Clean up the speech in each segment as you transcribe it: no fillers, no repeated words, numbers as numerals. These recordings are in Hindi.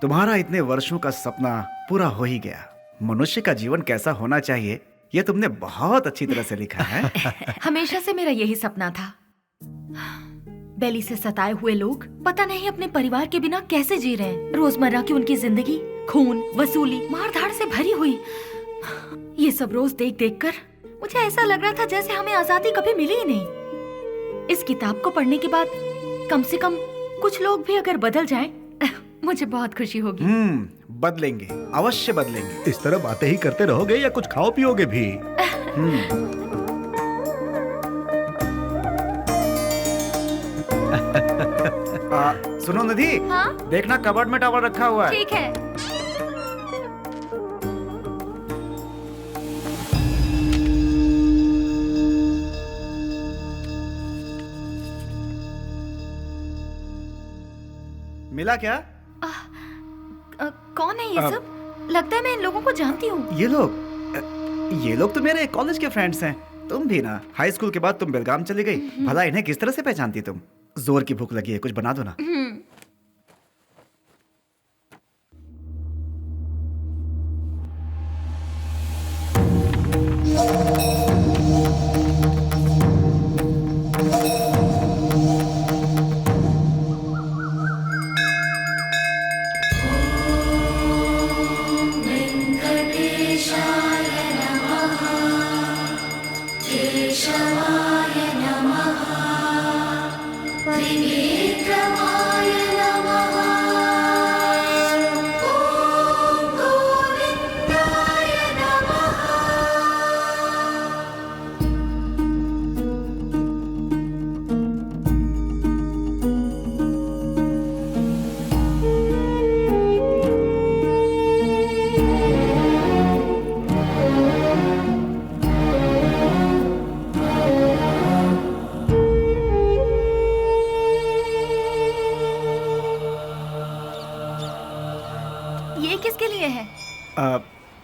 तुम्हारा इतने वर्षों का सपना पूरा हो ही गया। मनुष्य का जीवन कैसा होना चाहिए ये तुमने बहुत अच्छी तरह से लिखा है। हमेशा से मेरा यही सपना था। बेली से सताए हुए लोग पता नहीं अपने परिवार के बिना कैसे जी रहे हैं। रोजमर्रा की उनकी जिंदगी खून, वसूली, मारधाड़ से भरी हुई। ये सब रोज देख देख कर मुझे ऐसा लग रहा था जैसे हमें आजादी कभी मिली ही नहीं। इस किताब को पढ़ने के बाद कम से कम कुछ लोग भी अगर बदल जाएं, मुझे बहुत खुशी होगी। बदलेंगे, अवश्य बदलेंगे। इस तरह बातें ही करते रहोगे या कुछ खाओ पियोगे भी? सुनो निधि, हाँ? देखना कबर्ड में टॉवल रखा हुआ है। ठीक है। मिला क्या? कौन है ये सब? लगता है मैं इन लोगों को जानती हूँ। ये लोग तो मेरे कॉलेज के फ्रेंड्स हैं। तुम भी ना, हाई स्कूल के बाद तुम बेलगाम चली गई। भला इन्हें किस तरह से पहचानती तुम? जोर की भूख लगी है, कुछ बना दो ना।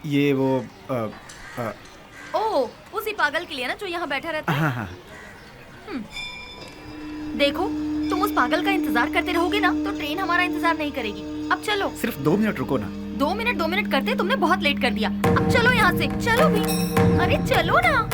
ये वो ओह, उसी पागल के लिए ना जो यहाँ बैठा रहता है। हाँ। देखो, तुम उस पागल का इंतजार करते रहोगे ना तो ट्रेन हमारा इंतजार नहीं करेगी। अब चलो। सिर्फ 2 मिनट रुको ना। 2 मिनट करते तुमने बहुत लेट कर दिया। अब चलो यहाँ से, चलो भी। अरे चलो ना।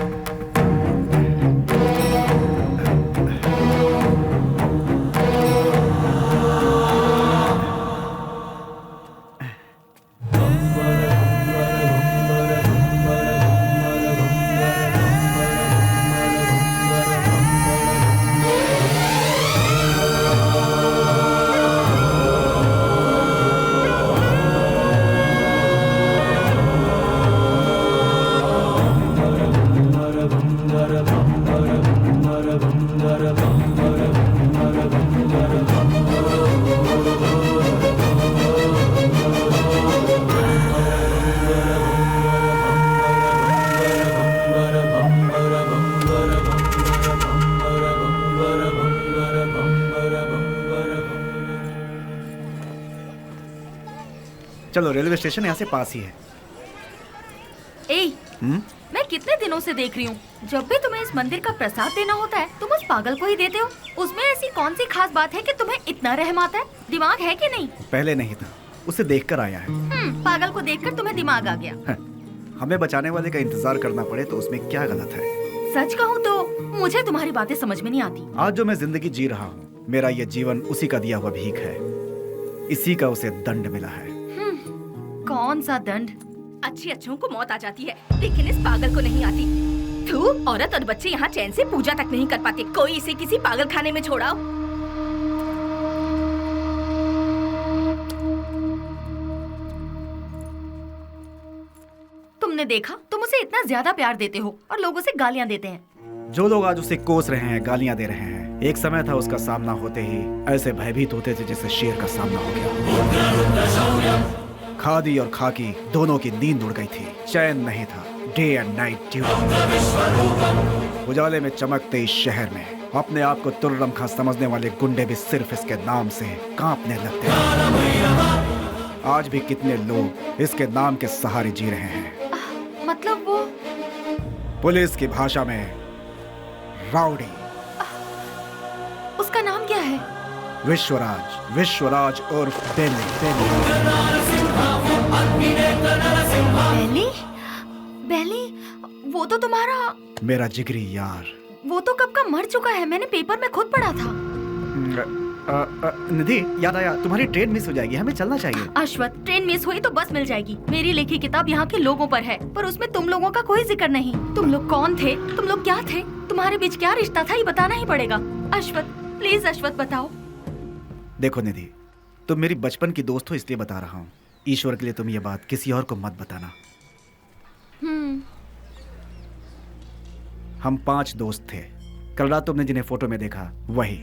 चलो, रेलवे स्टेशन यहाँ से पास ही है। मैं कितने दिनों से देख रही हूँ, जब भी तुम्हें इस मंदिर का प्रसाद देना होता है तुम उस पागल को ही देते हो। उसमें ऐसी कौन सी खास बात है कि तुम्हें इतना रहम आता है? दिमाग है कि नहीं? पहले नहीं था, उसे देखकर आया है। पागल को देखकर तुम्हें दिमाग आ गया। हमें बचाने वाले का इंतजार करना पड़े तो उसमें क्या गलत है? सच कहूँ तो मुझे तुम्हारी बातें समझ में नहीं आती। आज जो मैं जिंदगी जी रहा हूँ, मेरा ये जीवन उसी का दिया हुआ भीख है। इसी का उसे दंड मिला है। कौन सा दंड? अच्छी अच्छों को मौत आ जाती है, लेकिन इस पागल को नहीं आती। थू, औरत और बच्चे यहाँ चैन से पूजा तक नहीं कर पाते। कोई इसे किसी पागल खाने में छोड़ाओ। तुमने देखा, तुम उसे इतना ज्यादा प्यार देते हो और लोग उसे गालियाँ देते हैं। जो लोग आज उसे कोस रहे हैं, गालियाँ दे रहे हैं, एक समय था उसका सामना होते ही ऐसे भयभीत होते थे जैसे शेर का सामना हो गया। खादी और खाकी दोनों की नींद उड़ गई थी, चैन नहीं था। Day and night duty. उजाले में चमकते इस शहर में अपने आप को तुर्रम खां समझने वाले गुंडे भी सिर्फ इसके नाम से कांपने लगते हैं। आज भी कितने लोग इसके नाम के सहारे जी रहे हैं। मतलब वो पुलिस की भाषा में राउडी। उसका नाम क्या है? विश्वराज, विश्वराज उर्फ बेली। बेली? बेली? वो तो तुम्हारा, मेरा जिगरी यार। वो तो कब का मर चुका है, मैंने पेपर में खुद पढ़ा था। निधि, याद आया, तुम्हारी ट्रेन मिस हो जाएगी, हमें चलना चाहिए। अश्वथ, ट्रेन मिस हुई तो बस मिल जाएगी। मेरी लिखी किताब यहाँ के लोगों पर है, पर उसमें तुम लोगों का कोई जिक्र नहीं। तुम लोग कौन थे? तुम लोग क्या थे? तुम्हारे बीच क्या रिश्ता था, ये बताना ही पड़ेगा। अश्वथ, प्लीज अश्वथ बताओ। देखो निधि, तुम मेरी बचपन की दोस्त हो इसलिए बता रहा हूँ। ईश्वर के लिए तुम ये बात किसी और को मत बताना। हम 5 दोस्त थे। कल रात तुमने जिन्हें फोटो में देखा वही।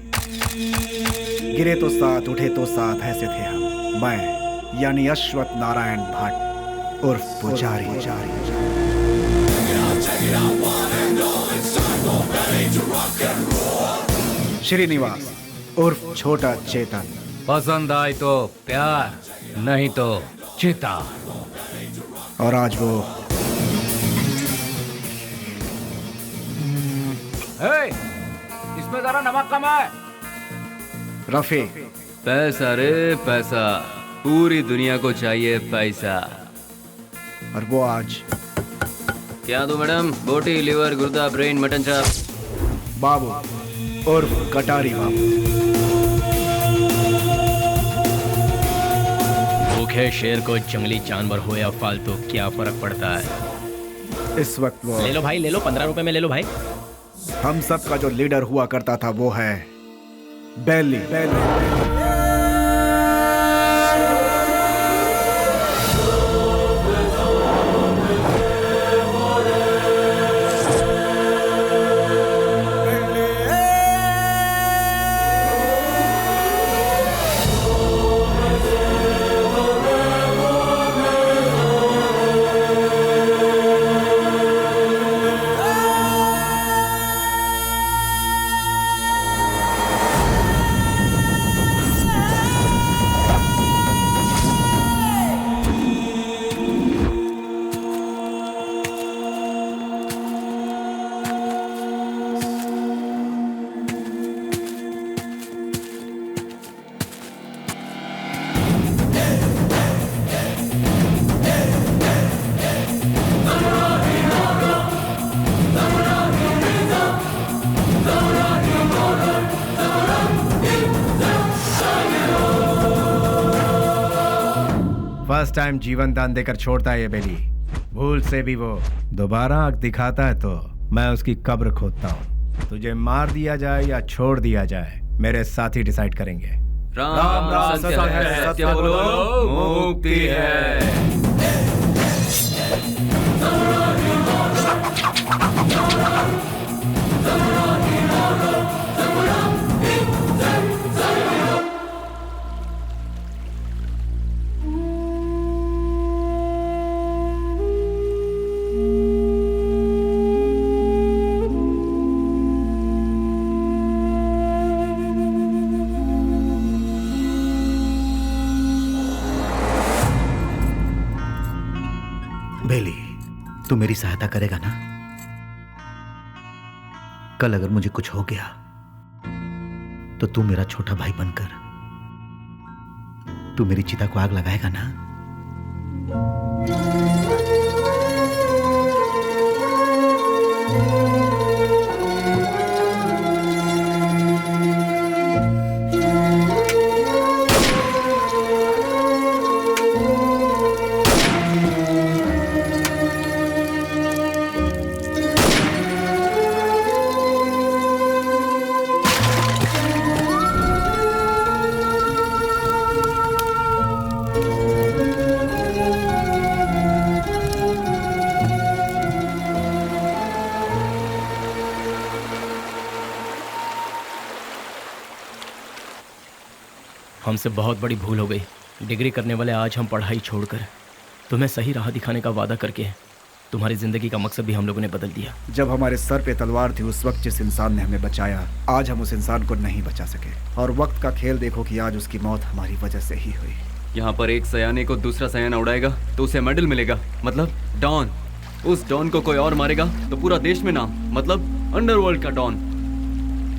गिरे तो साथ, उठे तो साथ, ऐसे थे हम। मैं यानी अश्वथ नारायण भट्ट उर्फ पुजारी। श्रीनिवास उर्फ छोटा चेतन। पसंद आए तो प्यार, नहीं तो चिता। और आज वो इसमें जरा नमक कम है। रफी। पैसा रे पैसा, पूरी दुनिया को चाहिए पैसा। और वो आज क्या दो मैडम? बोटी, लिवर, गुर्दा, ब्रेन, मटन चाप। बाबू उर्फ कटारी बाबू। भूखे शेर को जंगली जानवर हो या फालतू क्या फर्क पड़ता है। इस वक्त वो ले लो भाई, ले लो, 15 रुपए में ले लो भाई। हम सब का जो लीडर हुआ करता था वो है बेली। फर्स्ट टाइम जीवन दान देकर छोड़ता है ये बेली। भूल से भी वो दोबारा आंख दिखाता है तो मैं उसकी कब्र खोदता हूँ। तुझे मार दिया जाए या छोड़ दिया जाए, मेरे साथी डिसाइड करेंगे। राम राम सत्य है, सत्य बोलो मुक्ति है। बेली, तू मेरी सहायता करेगा ना? कल अगर मुझे कुछ हो गया तो तू मेरा छोटा भाई बनकर तू मेरी चिता को आग लगाएगा ना? हमसे बहुत बड़ी भूल हो गई। डिग्री करने वाले आज हम पढ़ाई छोड़कर तुम्हें सही राह दिखाने का वादा करके तुम्हारी जिंदगी का मकसद भी हम लोगों ने बदल दिया। जब हमारे सर पे तलवार थी उस वक्त जिस इंसान ने हमें बचाया, आज हम उस इंसान को नहीं बचा सके। और वक्त का खेल देखो कि आज उसकी मौत हमारी वजह से ही हुई। यहाँ पर एक सयाने को दूसरा सयाना उड़ाएगा तो उसे मेडल मिलेगा, मतलब डॉन। उस डॉन को कोई और मारेगा तो पूरा देश में नाम, मतलब अंडरवर्ल्ड का डॉन।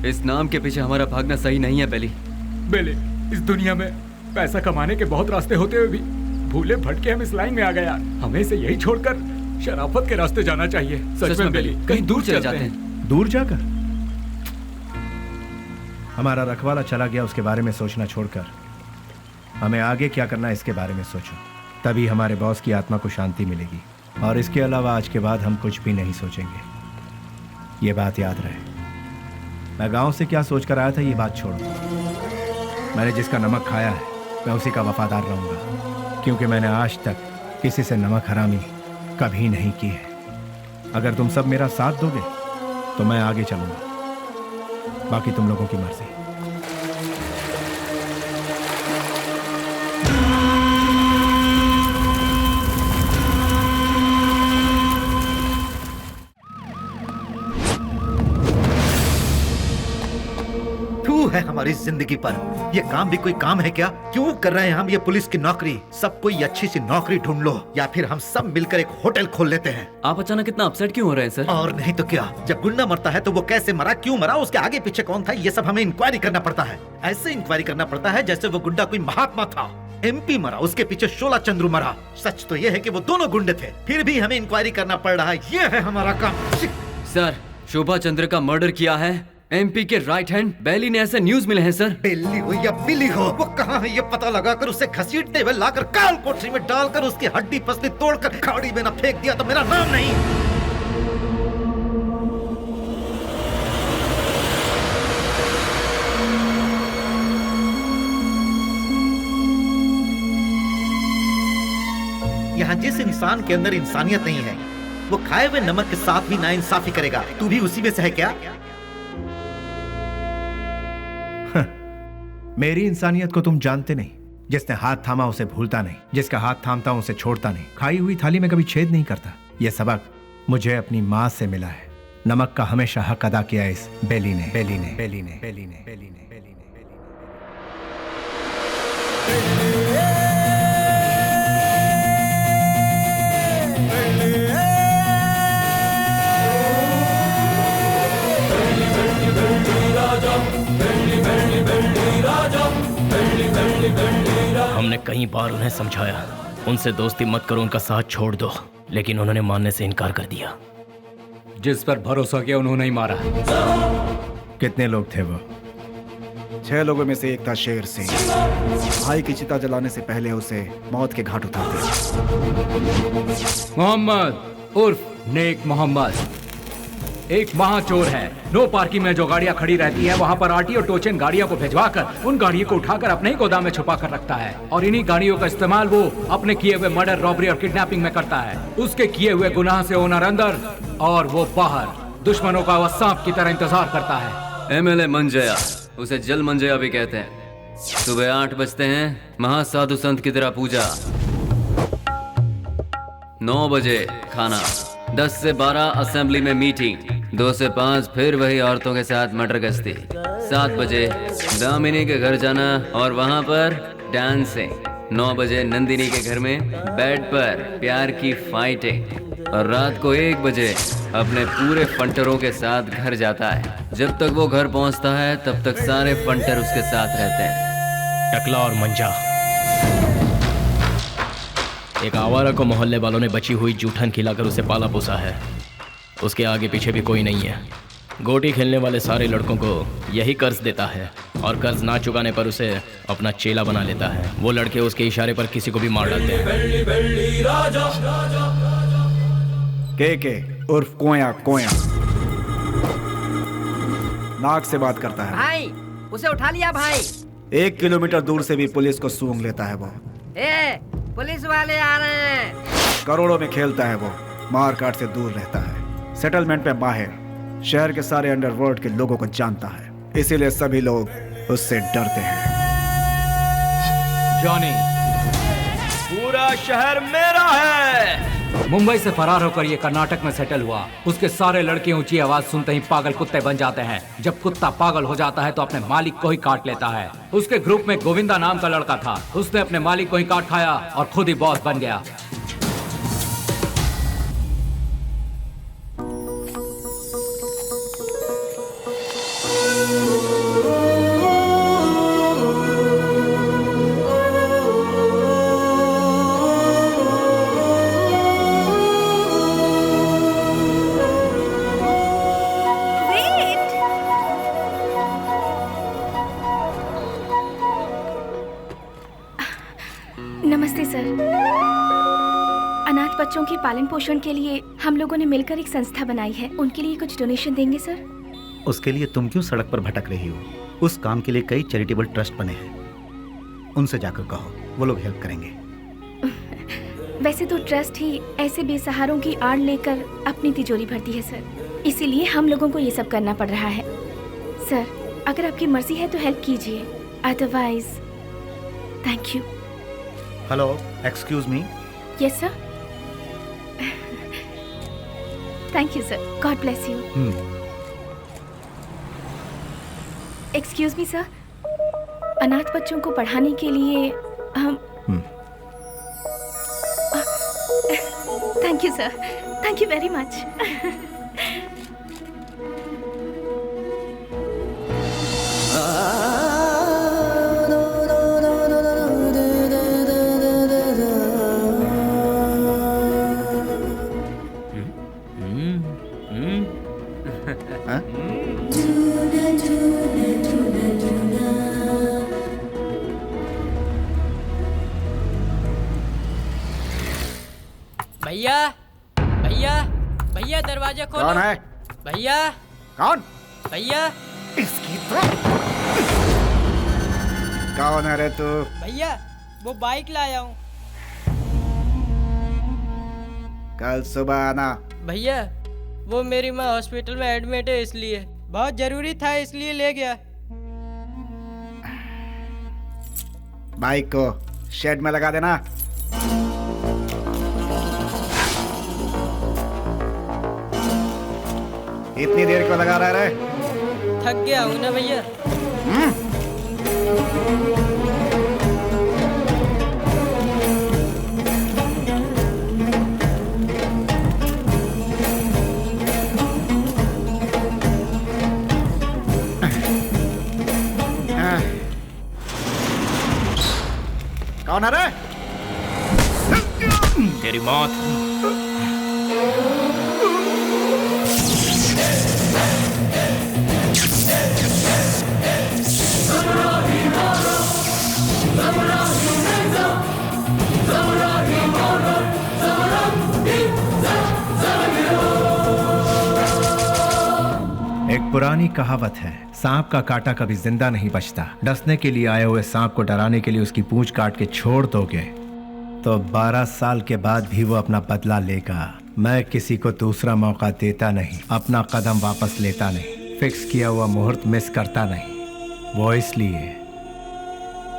इस नाम के पीछे हमारा भागना सही नहीं है बेली। बेले, इस दुनिया में पैसा कमाने के बहुत रास्ते होते हुए भी भूले भटके हम इस लाइन में आ गए यार। हमें इसे यही छोड़कर शराफत के रास्ते जाना चाहिए। सच में बेली, कहीं दूर चले जाते हैं। दूर जाकर? हमारा रखवाला चला गया, उसके बारे में सोचना छोड़कर हमें आगे क्या करना है इसके बारे में सोचो। तभी हमारे बॉस की आत्मा को शांति मिलेगी। और इसके अलावा आज के बाद हम कुछ भी नहीं सोचेंगे। ये बात याद रहे। मैं गांव से क्या सोचकर आया था ये बात छोड़ो। मैंने जिसका नमक खाया है मैं उसी का वफादार रहूंगा, क्योंकि मैंने आज तक किसी से नमक हरामी कभी नहीं की है। अगर तुम सब मेरा साथ दोगे तो मैं आगे चलूंगा, बाकी तुम लोगों की मर्जी। है हमारी जिंदगी पर। ये काम भी कोई काम है क्या? क्यों कर रहे हैं हम ये पुलिस की नौकरी? सब कोई अच्छी सी नौकरी ढूंढ लो या फिर हम सब मिलकर एक होटल खोल लेते हैं। आप अचानक इतना अपसेट क्यों हो रहे हैं सर? और नहीं तो क्या, जब गुंडा मरता है तो वो कैसे मरा, क्यों मरा, उसके आगे पीछे कौन था, ये सब हमें इंक्वायरी करना पड़ता है। ऐसे इंक्वायरी करना पड़ता है जैसे वो गुंडा कोई महात्मा था। MP मरा, उसके पीछे शोला चंद्रू मरा। सच तो ये है कि वो दोनों गुंडे थे, फिर भी हमें इंक्वायरी करना पड़ रहा है। ये है हमारा काम। सर, शोभा चंद्र का मर्डर किया है MP के राइट हैंड बेली ने, ऐसे न्यूज मिले हैं सर। बेली हो या बिली हो, वो कहाँ है ये पता लगाकर उसे घसीटते हुए लाकर काल कोठरी में डालकर उसकी हड्डी पसली तोड़कर खाड़ी में न फेंक दिया तो मेरा नाम नहीं। यहाँ जिस इंसान के अंदर इंसानियत नहीं है वो खाए हुए नमक के साथ भी नाइंसाफी करेगा। तू भी उसी में से है क्या? मेरी इंसानियत को तुम जानते नहीं। जिसने हाथ थामा उसे भूलता नहीं, जिसका हाथ थामता उसे छोड़ता नहीं, खाई हुई थाली में कभी छेद नहीं करता। यह सबक मुझे अपनी माँ से मिला है। नमक का हमेशा हक अदा किया इस बेली ने, बेली ने, बेली ने, बेली ने, बेली ने, बेली ने, हमने कई बार उन्हें समझाया, उनसे दोस्ती मत करो, उनका साथ छोड़ दो, लेकिन उन्होंने मानने से इनकार कर दिया। जिस पर भरोसा किया उन्होंने ही मारा। कितने लोग थे वो? 6 लोगों में से एक था शेर सिंह। भाई की चिता जलाने से पहले उसे मौत के घाट उतारते। मोहम्मद उर्फ नेक मोहम्मद एक महाचोर है। नो पार्किंग में जो गाड़ियां खड़ी रहती है वहां पर RTO टोचन गाड़ियों को भिजवाकर उन गाड़ियों को उठाकर अपने ही गोदाम में छुपा कर रखता है और इन्हीं गाड़ियों का इस्तेमाल वो अपने किए हुए मर्डर, रॉबरी और किडनैपिंग में करता है। उसके किए हुए गुनाह से ओनर अंदर और वो बाहर, दुश्मनों का वह सांप की तरह इंतजार करता है। MLA मंजया, उसे जल मंजया भी कहते हैं। सुबह 8 बजते हैं, महासाधु संत की तरह पूजा। 9 बजे खाना, 10 से 12 असेंबली में मीटिंग, 2 से 5 फिर वही औरतों के साथ मटर गश्ती। 7 बजे दामिनी के घर जाना और वहां पर डांसिंग। 9 बजे नंदिनी के घर में बेड पर प्यार की फाइटिंग और रात को 1 बजे अपने पूरे फंटरों के साथ घर जाता है। जब तक वो घर पहुंचता है तब तक सारे फंटर उसके साथ रहते हैं। टकला और मंजा, एक आवारा को मोहल्ले वालों ने बची हुई जूठन खिलाकर उसे पाला पोसा है। उसके आगे पीछे भी कोई नहीं है। गोटी खेलने वाले सारे लड़कों को यही कर्ज देता है और कर्ज ना चुकाने पर उसे अपना चेला बना लेता है। वो लड़के उसके इशारे पर किसी को भी मार डालते हैं। के उर्फ कोया कोया नाक से बात करता है। भाई उसे उठा लिया भाई। 1 किलोमीटर दूर से भी पुलिस को सूंघ लेता है वो। पुलिस वाले आ रहे हैं। करोड़ों में खेलता है वो, मार काट से दूर रहता है, सेटलमेंट में माहिर, शहर के सारे अंडरवर्ल्ड के लोगों को जानता है, इसीलिए सभी लोग उससे डरते हैं। जॉनी, पूरा शहर मेरा है। मुंबई से फरार होकर ये कर्नाटक में सेटल हुआ। उसके सारे लड़के ऊंची आवाज सुनते ही पागल कुत्ते बन जाते हैं। जब कुत्ता पागल हो जाता है तो अपने मालिक को ही काट लेता है। उसके ग्रुप में गोविंदा नाम का लड़का था। उसने अपने मालिक को ही काट खाया और खुद ही बॉस बन गया। अनाथ बच्चों के पालन पोषण के लिए हम लोगों ने मिलकर एक संस्था बनाई है। उनके लिए कुछ डोनेशन देंगे सर? उसके लिए तुम क्यों सड़क पर भटक रही हो? उस काम के लिए कई चैरिटेबल ट्रस्ट बने हैं, उनसे जाकर कहो, वो लोग हेल्प करेंगे। वैसे तो ट्रस्ट ही ऐसे बेसहारों की आड़ लेकर अपनी तिजोरी भरती है सर, इसीलिए हम लोगों को ये सब करना पड़ रहा है। सर अगर आपकी मर्जी है तो हेल्प कीजिए, otherwise thank you. Hello, excuse me. Yes sir. Thank you sir, God bless you. Excuse me sir, अनाथ बच्चों को पढ़ाने के लिए हम thank you sir, thank you very much. भैया भैया भैया दरवाजा खोलो। कौन है? भैया। कौन? भैया। इसकी तो कौन है रे तू? भैया वो बाइक लाया हूँ। कल सुबह आना। भैया वो मेरी माँ हॉस्पिटल में एडमिट है, इसलिए बहुत जरूरी था, इसलिए ले गया। बाइक को शेड में लगा देना। इतनी देर क्यों लगा रहा है? थक गया हूँ ना भैया। कौन है रे? तेरी मौत। एक पुरानी कहावत है, सांप का काटा कभी जिंदा नहीं बचता। डसने के लिए आए हुए सांप को डराने के लिए उसकी पूंछ काट के छोड़ दोगे तो 12 साल के बाद भी वो अपना बदला लेगा। मैं किसी को दूसरा मौका देता नहीं, अपना कदम वापस लेता नहीं, फिक्स किया हुआ मुहूर्त मिस करता नहीं। वो इसलिए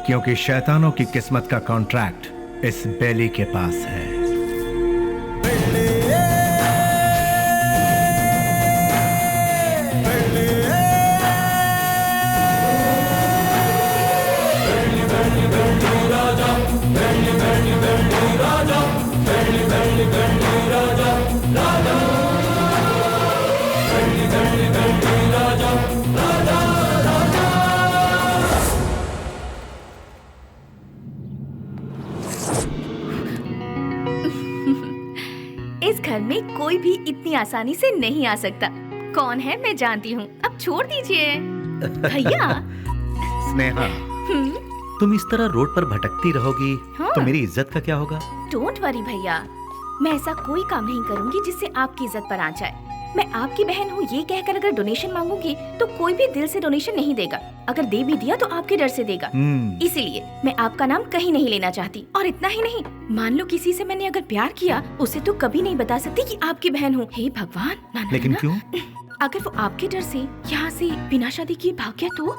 क्योंकि शैतानों की किस्मत का कॉन्ट्रैक्ट इस बेली के पास है। इस घर में कोई भी इतनी आसानी से नहीं आ सकता। कौन है मैं जानती हूँ, अब छोड़ दीजिए। भैया। स्नेहा, तुम इस तरह रोड पर भटकती रहोगी हाँ। तो मेरी इज्जत का क्या होगा? डोंट वरी भैया, मैं ऐसा कोई काम नहीं करूंगी जिससे आपकी इज्जत पर आ जाए। मैं आपकी बहन हूँ ये कहकर अगर डोनेशन मांगूंगी तो कोई भी दिल से डोनेशन नहीं देगा। अगर दे भी दिया तो आपके डर से देगा। इसीलिए मैं आपका नाम कहीं नहीं लेना चाहती। और इतना ही नहीं, मान लो किसी से मैंने अगर प्यार किया, उसे तो कभी नहीं बता सकती कि आपकी बहन हूँ। हे भगवान, ना, ना, लेकिन ना। क्यों? अगर वो आपके डर से यहाँ से बिना शादी किए भाग गया तो?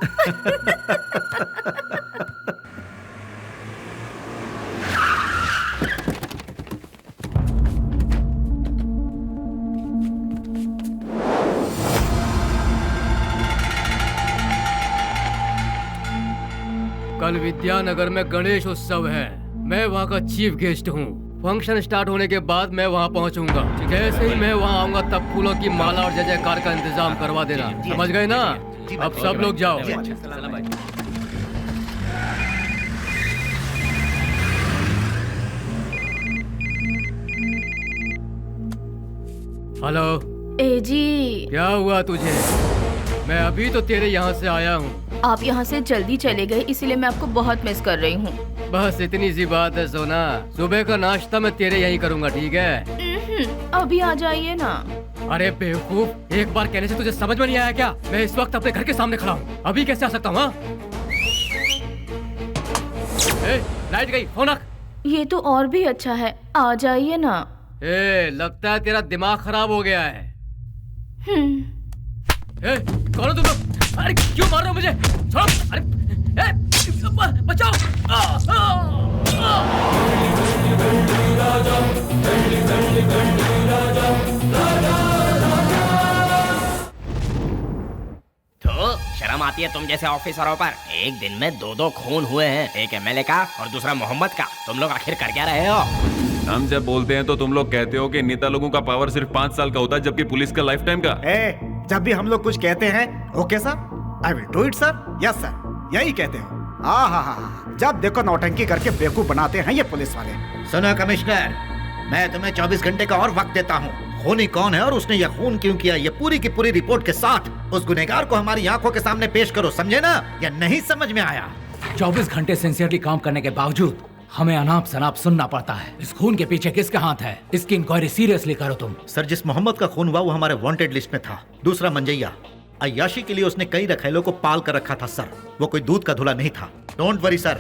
कल विद्यानगर में गणेश उत्सव है, मैं वहाँ का चीफ गेस्ट हूँ। फंक्शन स्टार्ट होने के बाद मैं वहाँ पहुँचूंगा। जैसे ही मैं वहाँ आऊंगा तब फूलों की माला और जय जयकार का इंतजाम करवा देना, समझ गए ना? अब सब लोग जाओ। हेलो। ए जी, क्या हुआ तुझे? मैं अभी तो तेरे यहाँ से आया हूँ। आप यहाँ से जल्दी चले गए, इसीलिए मैं आपको बहुत मिस कर रही हूँ। बस इतनी सी बात है सोना, सुबह का नाश्ता मैं तेरे यहीं करूँगा, ठीक है? अभी आ जाइए ना। अरे बेवकूफ, एक बार कहने से तुझे समझ में नहीं आया क्या? मैं इस वक्त अपने घर के सामने खड़ा हूँ, अभी कैसे आ सकता हूँ? लाइट गई, फोन रख। ये तो और भी अच्छा है, आ जाइए ना। लगता है तेरा दिमाग खराब हो गया है। कौन हो तुम लोग? अरे क्यों मार रहे हो मुझे? छोड़ो! अरे बचाओ! तो शर्म आती है तुम जैसे ऑफिसरों पर? एक दिन में दो खून हुए हैं, एक एमएलए का और दूसरा मोहम्मद का। तुम लोग आखिर कर क्या रहे हो? हम जब बोलते हैं तो तुम लोग कहते हो कि नेता लोगों का पावर सिर्फ 5 साल का होता है, जबकि पुलिस का लाइफ टाइम का। जब भी हम लोग कुछ कहते हैं, okay sir, I will do it sir, yes sir, यही कहते हो। हाँ, जब देखो नौटंकी करके बेवकूफ बनाते हैं ये पुलिस वाले। सुनो कमिश्नर, मैं तुम्हें 24 घंटे का और वक्त देता हूँ। खूनी कौन है और उसने यह खून क्यों किया, ये पूरी की पूरी रिपोर्ट के साथ उस गुनहगार को हमारी आंखों के सामने पेश करो, समझे ना? या नहीं समझ में आया? 24 घंटे सिंसियरली काम करने के बावजूद हमें अनाप शनाप सुनना पड़ता है। इस खून के पीछे किसका हाथ है? इसकी इंक्वायरी सीरियसली करो तुम। सर, जिस मोहम्मद का खून हुआ वो हमारे वांटेड लिस्ट में था। दूसरा मंजैया, अय्याशी के लिए उसने कई रखेलों को पाल कर रखा था सर, वो कोई दूध का धुला नहीं था। डोंट वरी सर,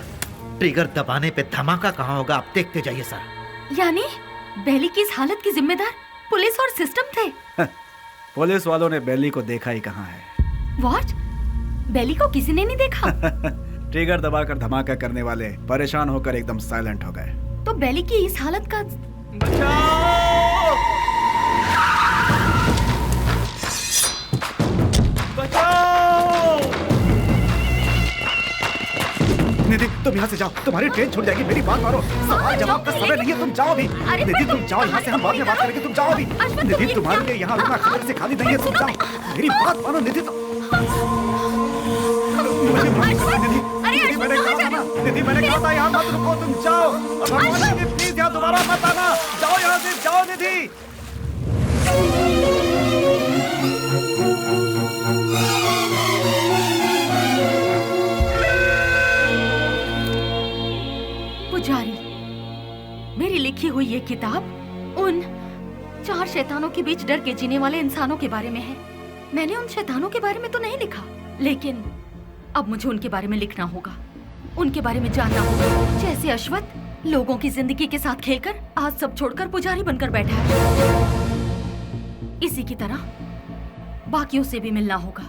ट्रिगर दबाने पे धमाका कहाँ होगा आप देखते जाइए सर। यानी बेली की इस हालत की जिम्मेदार पुलिस और सिस्टम थे? पुलिस वालों ने बेली को देखा ही कहाँ है। व्हाट? बेली को किसी ने नहीं देखा? ट्रिगर दबाकर धमाका करने वाले परेशान होकर एकदम साइलेंट हो गए। तो बेली की इस हालत का बचाओ! बचाओ! निधि, तुम यहाँ से जाओ, तुम्हारी ट्रेन छूट जाएगी। मेरी बात मानो, सवाल जवाब का समय नहीं है, तुम जाओ अभी। निधि तुम जाओ यहाँ से, हम बाद में बात करेंगे, तुम जाओ अभी। निधि तुम्हारे लिए यहाँ रुकना खतरे से खाली नहीं है, तुम जाओ। मेरी बात मानो निधि, निधि मैंने कहा था यहाँ मत रुको, तुम जाओ। भगवान निधि प्लीज यहाँ दोबारा मत आना, जाओ यहाँ से, जाओ निधि। पुजारी, मेरी लिखी हुई ये किताब उन 4 शैतानों के बीच डर के जीने वाले इंसानों के बारे में है। मैंने उन शैतानों के बारे में तो नहीं लिखा, लेकिन अब मुझे उनके बारे में लिखना होगा, उनके बारे में जानना होगा। जैसे अश्वत्थ लोगों की जिंदगी के साथ खेलकर आज सब छोड़कर पुजारी बनकर बैठा है, इसी की तरह बाकियों से भी मिलना होगा।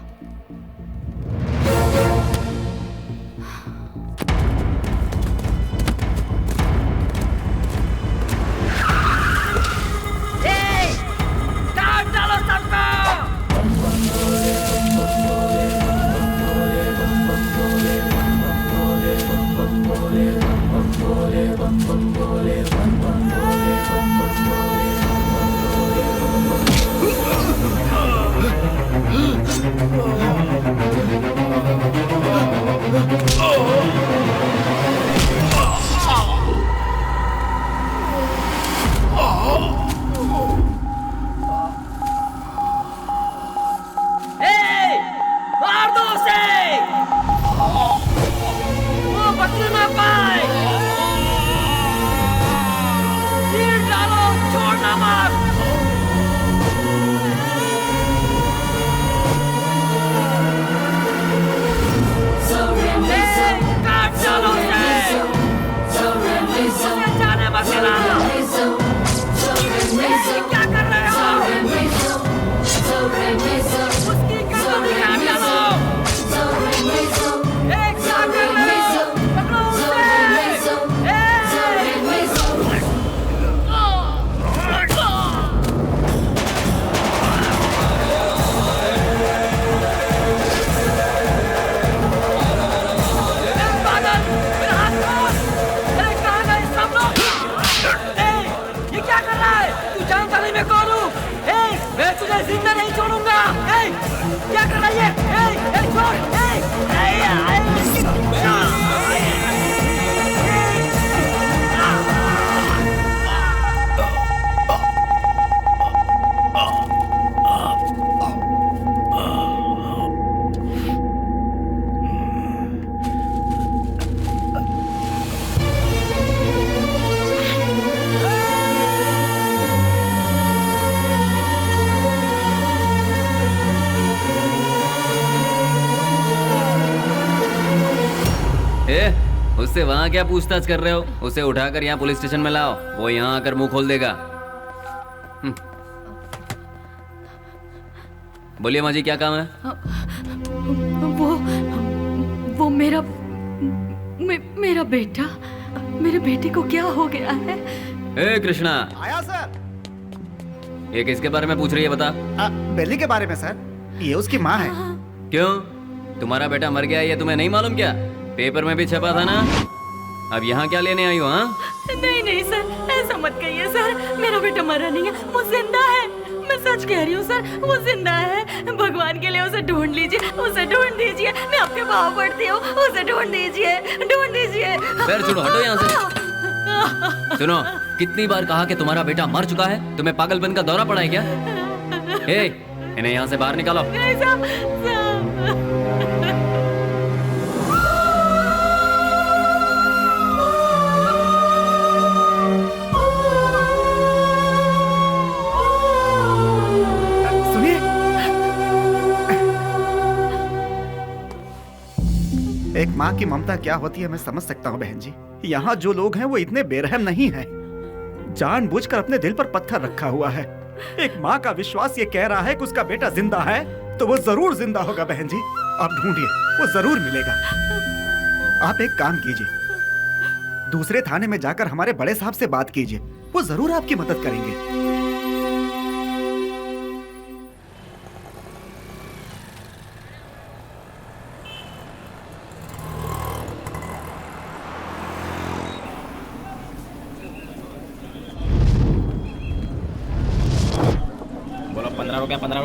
उससे वहाँ क्या पूछताछ कर रहे हो? उसे उठाकर यहाँ पुलिस स्टेशन में लाओ, वो यहाँ आकर मुंह खोल देगा। बोलिए माँ जी, क्या काम है? वो मेरा बेटा, मेरे बेटे को क्या हो गया है? ए कृष्णा, आया सर। ये किसके बारे में पूछ रही है बता? बेली के बारे में सर, ये उसकी माँ है। क्यों, तुम्हारा बेटा मर गया ये तुम्हें नहीं मालूम क्या? पेपर में भी छपा था ना। अब यहाँ क्या लेने आई हो? हाँ नहीं सर, ऐसा मत कहिए सर, मेरा बेटा मरा नहीं है, वो जिंदा है। मैं सच कह रही हूँ सर, वो जिंदा है। भगवान के लिए उसे ढूंढ लीजिए, उसे ढूंढ दीजिए, मैं आपके पाँव पड़ती हूँ, उसे ढूंढ दीजिए, ढूंढ दीजिए। पैर छोड़ो, हटो यहाँ से। सुनो, कितनी बार कहा कि तुम्हारा बेटा मर चुका है? तुम्हें पागलपन का दौरा पड़ा है क्या? इन्हें यहाँ से बाहर निकालो। एक माँ की ममता क्या होती है मैं समझ सकता हूँ बहन जी। यहाँ जो लोग हैं वो इतने बेरहम नहीं हैं। जानबूझकर अपने दिल पर पत्थर रखा हुआ है। एक माँ का विश्वास ये कह रहा है कि उसका बेटा जिंदा है तो वो जरूर जिंदा होगा बहन जी। आप ढूंढिए, वो जरूर मिलेगा। आप एक काम कीजिए, दूसरे थाने में जाकर हमारे बड़े साहब से बात कीजिए, वो जरूर आपकी मदद करेंगे।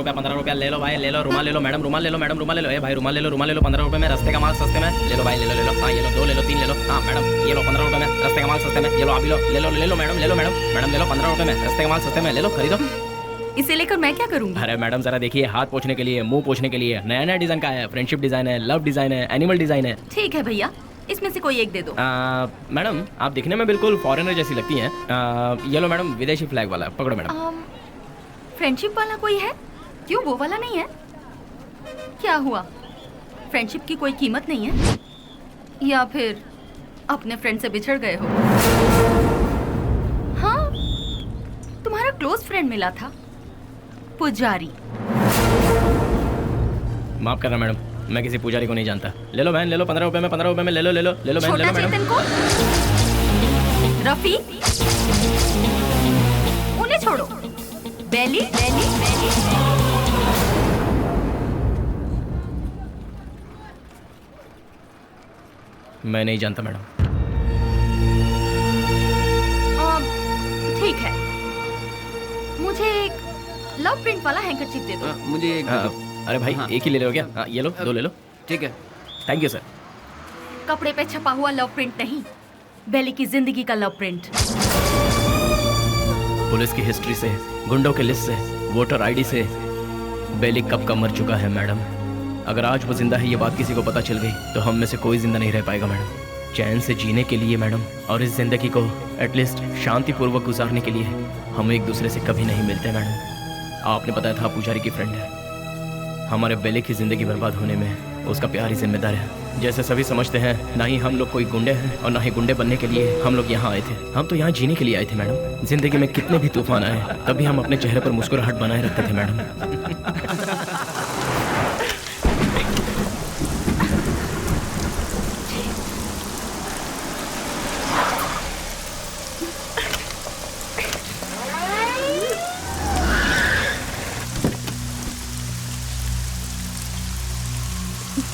पंद्रह रुपया ले लो भाई, ले लो। रुमाल ले लो मैडम, रुमाल ले लो मैडम, रुमाल ले लो। भाई रुमाल ले लो 15 रुपए में, रस्ते का माल सस्ते में। ले लो भाई, ले लो। हाँ ये लो, 2 ले लो, 3 ले लो। हाँ मैडम ये लो 15 रुपए में, रस्ते का माल सस्ते में। ये लो आप भी लो, ले लो मैडम, ले लो मैडम ले लो 15 रुपए में, रस्ते का माल सस्ते में। ले लो, खरीदो। इसे लेकर मैं क्या करूँगी? अरे मैडम जरा देखिए, हाथ पोछने के लिए, मुंह पोछने के लिए नया डिजाइन का है। फ्रेंडशिप डिजाइन है, लव डिजाइन है, एनिमल डिजाइन है। ठीक है भैया, इसमें से कोई एक दे दो। मैडम आप दिखने में बिल्कुल फॉरेनर जैसी लगती हैं। ये लो मैडम, विदेशी फ्लैग वाला, पकड़ो मैडम। फ्रेंडशिप वाला कोई है? क्यों, वो वाला नहीं है? क्या हुआ, फ्रेंडशिप की कोई कीमत नहीं है? या फिर अपने फ्रेंड से बिछड़ गए हो? हाँ, तुम्हारा क्लोज फ्रेंड मिला था, पुजारी। माफ करना मैडम, मैं किसी पुजारी को नहीं जानता। ले लो बहन, ले लो 15 रुपए में, 15 रुपए में। ले लो बहन, ले लो मैडम। रफी, उन्हें छोड़ो। बेली। मैं नहीं जानता मैडम। ठीक है, मुझे एक लव प्रिंट वाला हैंकरचीफ दे दो। मुझे एक अरे भाई एक ही ले लो क्या? ये लो, 2 ले लो। ठीक है, थैंक यू सर। कपड़े पे छपा हुआ लव प्रिंट नहीं, बेली की जिंदगी का लव प्रिंट। पुलिस की हिस्ट्री से, गुंडों के लिस्ट से, वोटर आईडी से बेली कब का मर चुका है मैडम। अगर आज वो जिंदा है ये बात किसी को पता चल गई तो हम में से कोई जिंदा नहीं रह पाएगा मैडम। चैन से जीने के लिए मैडम, और इस जिंदगी को एटलीस्ट शांतिपूर्वक गुजारने के लिए हम एक दूसरे से कभी नहीं मिलते मैडम। आपने बताया था पुजारी की फ्रेंड है। हमारे बेली की जिंदगी बर्बाद होने में उसका प्यार ही जिम्मेदार है। जैसे सभी समझते हैं, ना ही हम लोग कोई गुंडे हैं और ना ही गुंडे बनने के लिए हम लोग यहाँ आए थे। हम तो यहाँ जीने के लिए आए थे मैडम। जिंदगी में कितने भी तूफान आए तभी हम अपने चेहरे पर मुस्कुराहट बनाए रखते थे मैडम।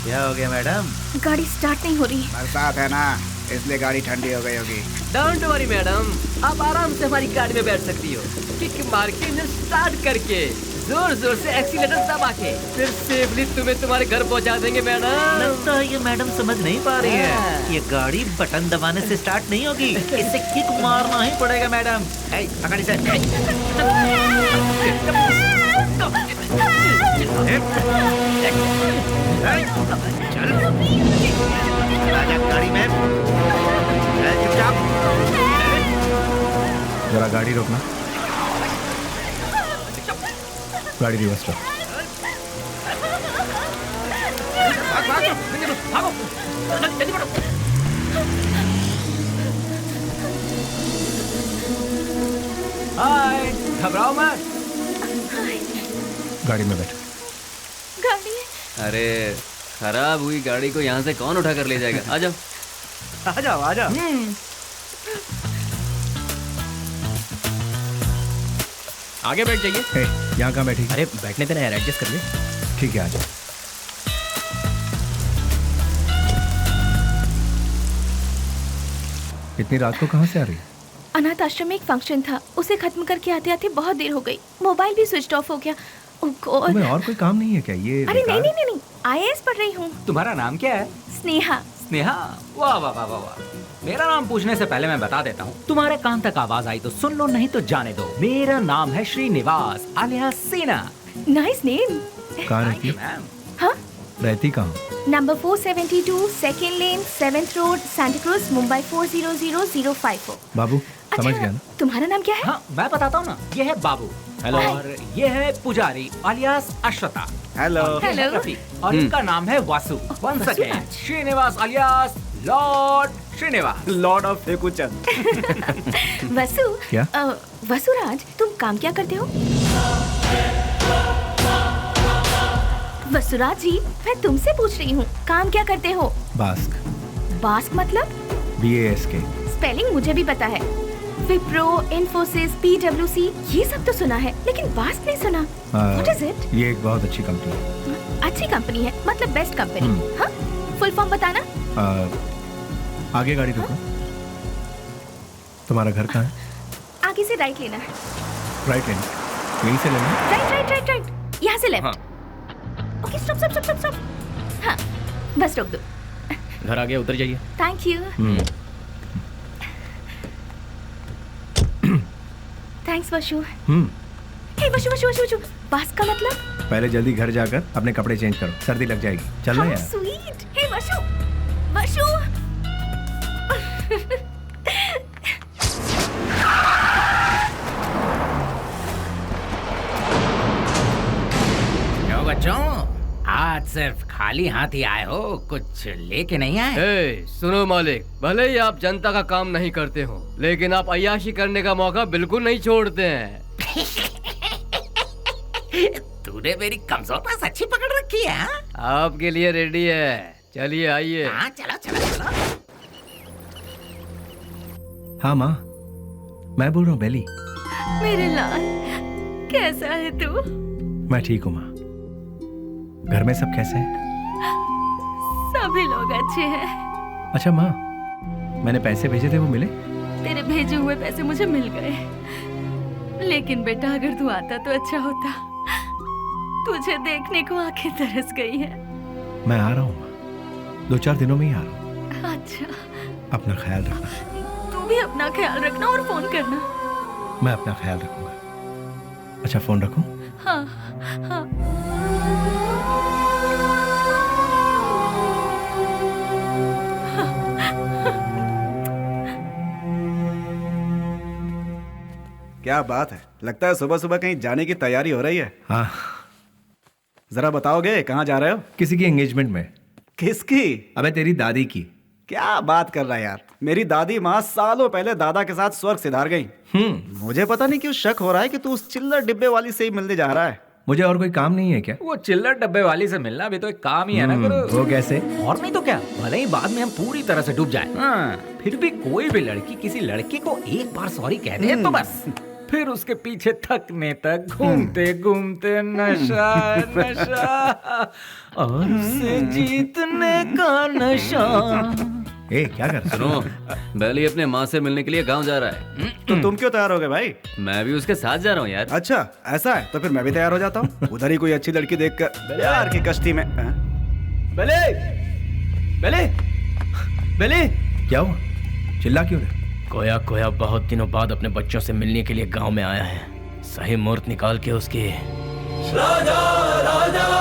क्या हो गया मैडम? गाड़ी स्टार्ट नहीं हो रही। बरसात है ना, इसलिए गाड़ी ठंडी हो गई होगी। डोंट वरी मैडम, आप आराम से हमारी गाड़ी में बैठ सकती हो। किक मार के इंजन स्टार्ट करके जोर जोर से एक्सीलेटर दबा के फिर सेफली तुम्हें तुम्हारे घर पहुंचा देंगे मैडम। लगता है ये मैडम समझ नहीं पा रही है। ये गाड़ी बटन दबाने से स्टार्ट नहीं होगी, इसे किक मारना ही पड़ेगा मैडम। गाड़ी से चल गाड़ी में चुपचाप। जरा गाड़ी रोकना, गाड़ी रिवर्स करो। भागो, जल्दी बढ़ो। हाय, घबराओ मत। गाड़ी में बैठ। गाड़ी अरे खराब हुई गाड़ी को यहाँ से कौन उठा कर ले जाएगा? आ जाओ। आ जाओ आ जाओ। आगे बैठ जाइए। हे, यहाँ कहाँ बैठी? अरे बैठने देना यार, एडजस्ट कर ले। ठीक है, आ जाओ। इतनी रात को कहाँ से आ रही? अनाथ आश्रम में एक फंक्शन था, उसे खत्म करके आते आते बहुत देर हो गई। मोबाइल भी स्विच ऑफ हो गया। ओह गॉड। तुम्हें और कोई काम नहीं है क्या? ये अरे नहीं नहीं नहीं, IAS पढ़ रही हूँ। तुम्हारा नाम क्या है? स्नेहा। स्नेहा, वाह वाह वाह वाह वाह। मेरा नाम पूछने से पहले मैं बता देता हूँ, तुम्हारे कान तक आवाज आई तो सुन लो, नहीं तो जाने दो। मेरा नाम है श्रीनिवास alias सेना। Nice name. कहाँ रहती? मैम हाँ, रहती कहाँ? नंबर 472 सेकेंड लेन 7th road Santa cruise Mumbai 400054। बाबू समझ गया ना? तुम्हारा नाम क्या है? हाँ मैं बताता हूँ ना, ये है बाबू। हेलो। और ये है पुजारी alias अश्वता। हेलो। और ये है हेलो। रफीक, और इनका नाम है Vasu. Once Vasu again Raj. Srinivas alias lord Srinivas. Lord of Fekuchand. Vasu. क्या? वसुराज, तुम काम क्या करते हो? वसुराज जी, मैं तुमसे पूछ रही हूँ, काम क्या करते हो? बास्क। बास्क मतलब? BASK। स्पेलिंग मुझे भी पता है। विप्रो, इन्फोसिस, PwC, ये सब तो सुना है, लेकिन बास्क नहीं सुना। What is it? ये एक बहुत अच्छी कंपनी है। अच्छी कंपनी है, मतलब बेस्ट कंपनी। हाँ, फुल फॉर्म बताना। आगे गाड़ी रुको। तुम्हारा घर कहाँ है? आगे से राइट लेना है। राइट लेना, यहीं से लेना। राइट राइट राइट राइट, यहाँ से left. Okay, stop stop stop stop. हाँ, बस रोक दो। घर आ गया, उतर जाइए। Thank you. Thanks Vashu. Hey Vashu Vashu Vashu Vashu, बास्क का मतलब? पहले जल्दी घर जाकर अपने कपड़े चेंज करो, सर्दी लग जाएगी। चल ना How यार। sweet। हे वशु वशु। क्यों बच्चों, आज सिर्फ खाली हाथ ही आए हो, कुछ लेके नहीं आए? ए, सुनो मालिक, भले ही आप जनता का काम नहीं करते हो, लेकिन आप अय्याशी करने का मौका बिल्कुल नहीं छोड़ते हैं। तूने मेरी कमजोर पास अच्छी पकड़ रखी है। हाँ? आपके लिए रेडी है, चलिए आइए। हाँ, चलो चलो चलो। हाँ माँ, मैं बोल रहा हूँ बेली। मेरे लाल, कैसा है तू? मैं ठीक हूँ माँ। घर में सब कैसे हैं? सभी लोग अच्छे हैं। अच्छा माँ, मैंने पैसे भेजे थे, वो मिले? तेरे भेजे हुए पैसे मुझे मिल गए, लेकिन बेटा अगर तू आता तो अच्छा होता। तुझे देखने को आंखें तरस गई है। मैं आ रहा हूँ माँ, 2-4 दिनों में ही आ रहा हूँ। अच्छा, अपना ख्याल रखना। तू भी अपना ख्याल रखना और फोन करना। मैं अपना ख्याल रखूंगा। अच्छा, फोन रखूं? हाँ हाँ। क्या बात है, लगता है सुबह सुबह कहीं जाने की तैयारी हो रही है। हाँ। जरा बताओगे कहाँ जा रहे हो? किसी की एंगेजमेंट में। किसकी? अबे तेरी दादी की। क्या बात कर रहा है यार, मेरी दादी माँ सालों पहले दादा के साथ स्वर्ग सिधार गई। मुझे पता नहीं क्यों शक हो रहा है कि तू उस चिल्लर डिब्बे वाली से ही मिलने जा रहा है। मुझे और कोई काम नहीं है क्या? वो चिल्लर डब्बे वाली से मिलना भी तो एक काम ही है ना गुरु। वो कैसे? और नहीं तो क्या, भले ही बाद में हम पूरी तरह से डूब जाए, हाँ, फिर भी कोई भी लड़की किसी लड़के को एक बार सॉरी कह दे तो बस, फिर उसके पीछे थकने तक घूमते घूमते नशा नशा और उसे जीतने का नशा। ए, क्या कर रहा है? सुनो, बेली अपने माँ से मिलने के लिए गांव जा रहा है। तो तुम क्यों तैयार हो गए भाई? मैं भी उसके साथ जा रहा हूँ यार। अच्छा ऐसा है, तो फिर मैं भी तैयार हो जाता हूँ। उधर ही कोई अच्छी लड़की देखकर प्यार की कश्ती में। बेले, बेले, बेले, क्या हुआ? चिल्ला क्यों रहे? कोया कोया बहुत दिनों बाद अपने बच्चों से मिलने के लिए गांव में आया है। सही मुहूर्त निकाल के उसकी राजा राजा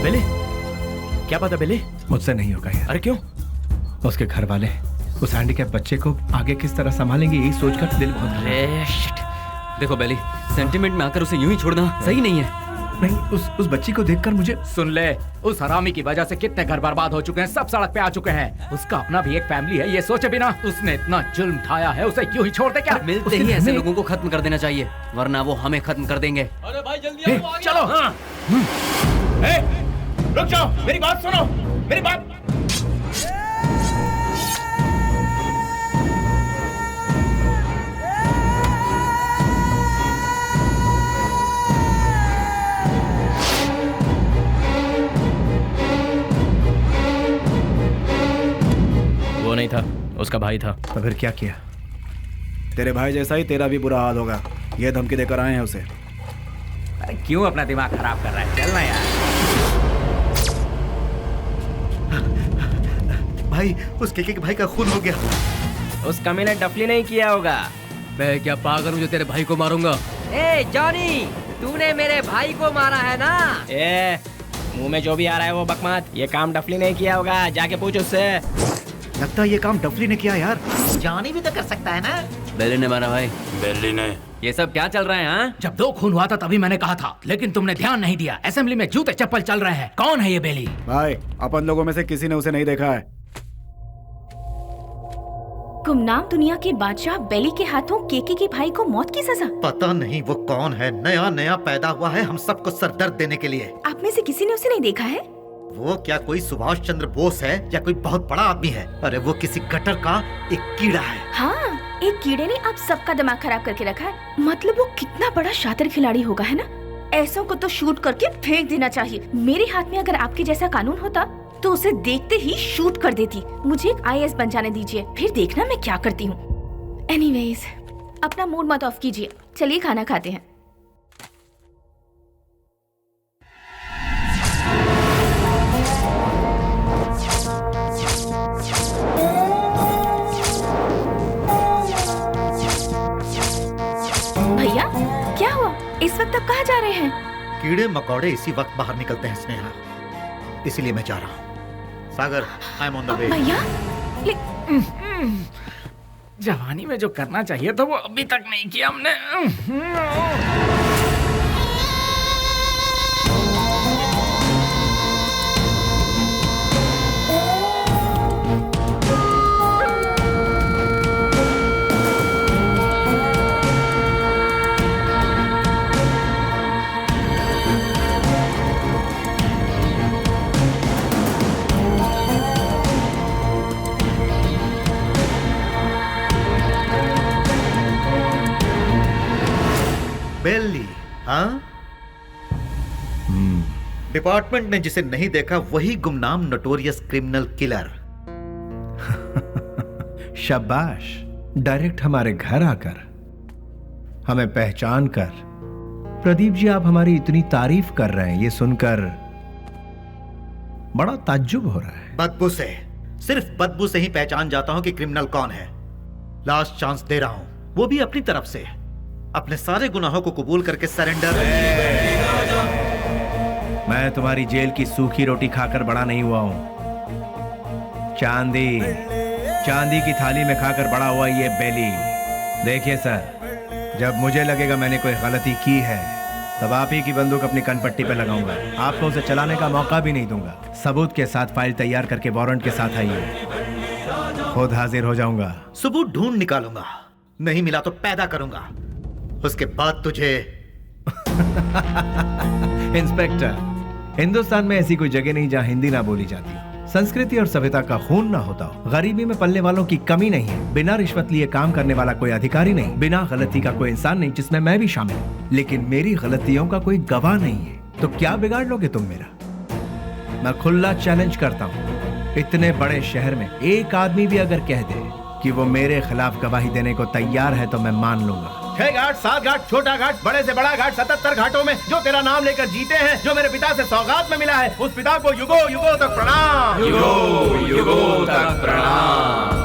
बेली, क्या बात है बेली? मुझसे नहीं होगा यार। अरे क्यों? उसके घर वाले उस हैंडीकैप बच्चे को आगे किस तरह संभालेंगे, यही सोचकर दिल बहुत। अरे शिट। देखो बेली, सेंटिमेंट में आकर उसे यूं ही छोड़ना सही नहीं है। नहीं, उस बच्ची को देखकर मुझे। सुन ले, उस हरामी की वजह से कितने घर बर्बाद हो चुके हैं, सब सड़क पे आ चुके हैं। उसका अपना भी एक फैमिली है, ये सोचे बिना उसने इतना जुल्म ढाया है, उसे क्यों ही छोड़ दे क्या? मिलते ही ऐसे लोगों को खत्म कर देना चाहिए, वरना वो हमें खत्म कर देंगे। अरे भाई जल्दी आओ, चलो। हाँ। रुक जाओ, मेरी बात सुनो, मेरी बात। वो नहीं था, उसका भाई था। तो फिर क्या किया? तेरे भाई जैसा ही तेरा भी बुरा हाल होगा, ये धमकी देकर आए हैं उसे। अरे क्यों अपना दिमाग खराब कर रहा है? चलना यार। भाई, उस केके के भाई का खून हो गया। उस कमी ने डफली नहीं किया होगा। मैं क्या पागल हूँ जो तेरे भाई को मारूंगा? ए जॉनी, तूने मेरे भाई को मारा है ना? ए, मुंह में जो भी आ रहा है वो बकवास। ये काम डफली नहीं किया होगा, जाके पूछ उससे। लगता है ये काम डफली ने किया यार। जॉनी भी तो कर सकता है ना? बेली ने मारा भाई। बेली ने। ये सब क्या चल रहा है? हाँ, जब 2 खून हुआ था तभी मैंने कहा था, लेकिन तुमने ध्यान नहीं दिया। असेंबली में जूते चप्पल चल रहे हैं। कौन है ये बेली? भाई, अपन लोगों में से किसी ने उसे नहीं देखा है। गुमनाम दुनिया के बादशाह बेली के हाथों केके के भाई को मौत की सजा। पता नहीं वो कौन है, नया नया पैदा हुआ है हम सबको सरदर्द देने के लिए। आप में से किसी ने उसे नहीं देखा है? वो क्या कोई सुभाष चंद्र बोस है या कोई बहुत बड़ा आदमी है? अरे वो किसी गटर का एक कीड़ा है। हाँ, एक कीड़े ने आप सबका दिमाग खराब करके रखा है। मतलब वो कितना बड़ा शातिर खिलाड़ी होगा, है ना? ऐसों को तो शूट करके फेंक देना चाहिए। मेरे हाथ में अगर आपके जैसा कानून होता तो उसे देखते ही शूट कर देती। मुझे एक IAS बन जाने दीजिए, फिर देखना मैं क्या करती हूँ। एनीवेज, अपना मूड मत ऑफ कीजिए, चलिए खाना खाते हैं। भैया, क्या हुआ? इस वक्त आप कहाँ जा रहे हैं? कीड़े मकोड़े इसी वक्त बाहर निकलते हैं स्नेहा, इसीलिए मैं जा रहा हूँ। Sagar, I am on the way. भैया, जवानी में जो करना चाहिए था वो अभी तक नहीं किया हमने। बेली, हाँ? डिपार्टमेंट ने जिसे नहीं देखा वही गुमनाम नोटोरियस क्रिमिनल किलर। शाबाश, डायरेक्ट हमारे घर आकर हमें पहचान कर। प्रदीप जी, आप हमारी इतनी तारीफ कर रहे हैं, ये सुनकर बड़ा ताज्जुब हो रहा है। बदबू से, सिर्फ बदबू से ही पहचान जाता हूं कि क्रिमिनल कौन है। लास्ट चांस दे रहा हूं, वो भी अपनी तरफ से। अपने सारे गुनाहों को कबूल करके सरेंडर। मैं तुम्हारी जेल की सूखी रोटी खाकर बड़ा नहीं हुआ हूं। चांदी की थाली में खाकर बड़ा हुआ ये बेली। देखिए सर, जब मुझे लगेगा मैंने कोई गलती की है तब आप ही की बंदूक अपनी कनपट्टी पे लगाऊंगा। आपको उसे चलाने का मौका भी नहीं दूंगा। सबूत के साथ फाइल तैयार करके वारंट के साथ आइए, खुद हाजिर हो जाऊंगा। सबूत ढूंढ निकालूंगा, नहीं मिला तो पैदा करूंगा, उसके बाद तुझे। इंस्पेक्टर, हिंदुस्तान में ऐसी कोई जगह नहीं जहां हिंदी ना बोली जाती हो, संस्कृति और सभ्यता का खून ना होता हो, गरीबी में पलने वालों की कमी नहीं है, बिना रिश्वत लिए काम करने वाला कोई अधिकारी नहीं, बिना गलती का कोई इंसान नहीं, जिसमें मैं भी शामिल हूं। लेकिन मेरी गलतियों का कोई गवाह नहीं है, तो क्या बिगाड़ लोगे तुम मेरा? मैं खुला चैलेंज करता हूं, इतने बड़े शहर में एक आदमी भी अगर कह दे कि वो मेरे खिलाफ गवाही देने को तैयार है तो मैं मान लूंगा। 6 घाट, 7 घाट, छोटा घाट, बड़े से बड़ा घाट, 77 घाटों में जो तेरा नाम लेकर जीते हैं, जो मेरे पिता से सौगात में मिला है, उस पिता को युगों युगों तक प्रणाम। युगों युगों तक प्रणाम।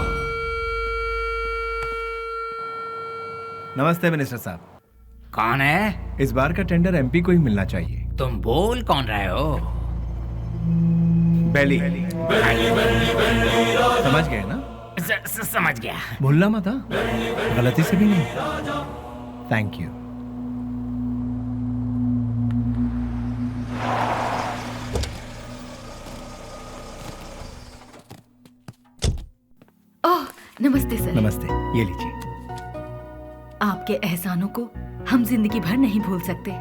नमस्ते मिनिस्टर साहब। कौन है? इस बार का टेंडर MP को ही मिलना चाहिए। तुम बोल कौन रहे हो? बेली। समझ गए ना? समझ गया। भूलना मत, हाँ? गलती से भी नहीं। Thank you. ओह, नमस्ते सर। नमस्ते, ये लीजिए। आपके एहसानों को हम जिंदगी भर नहीं भूल सकते।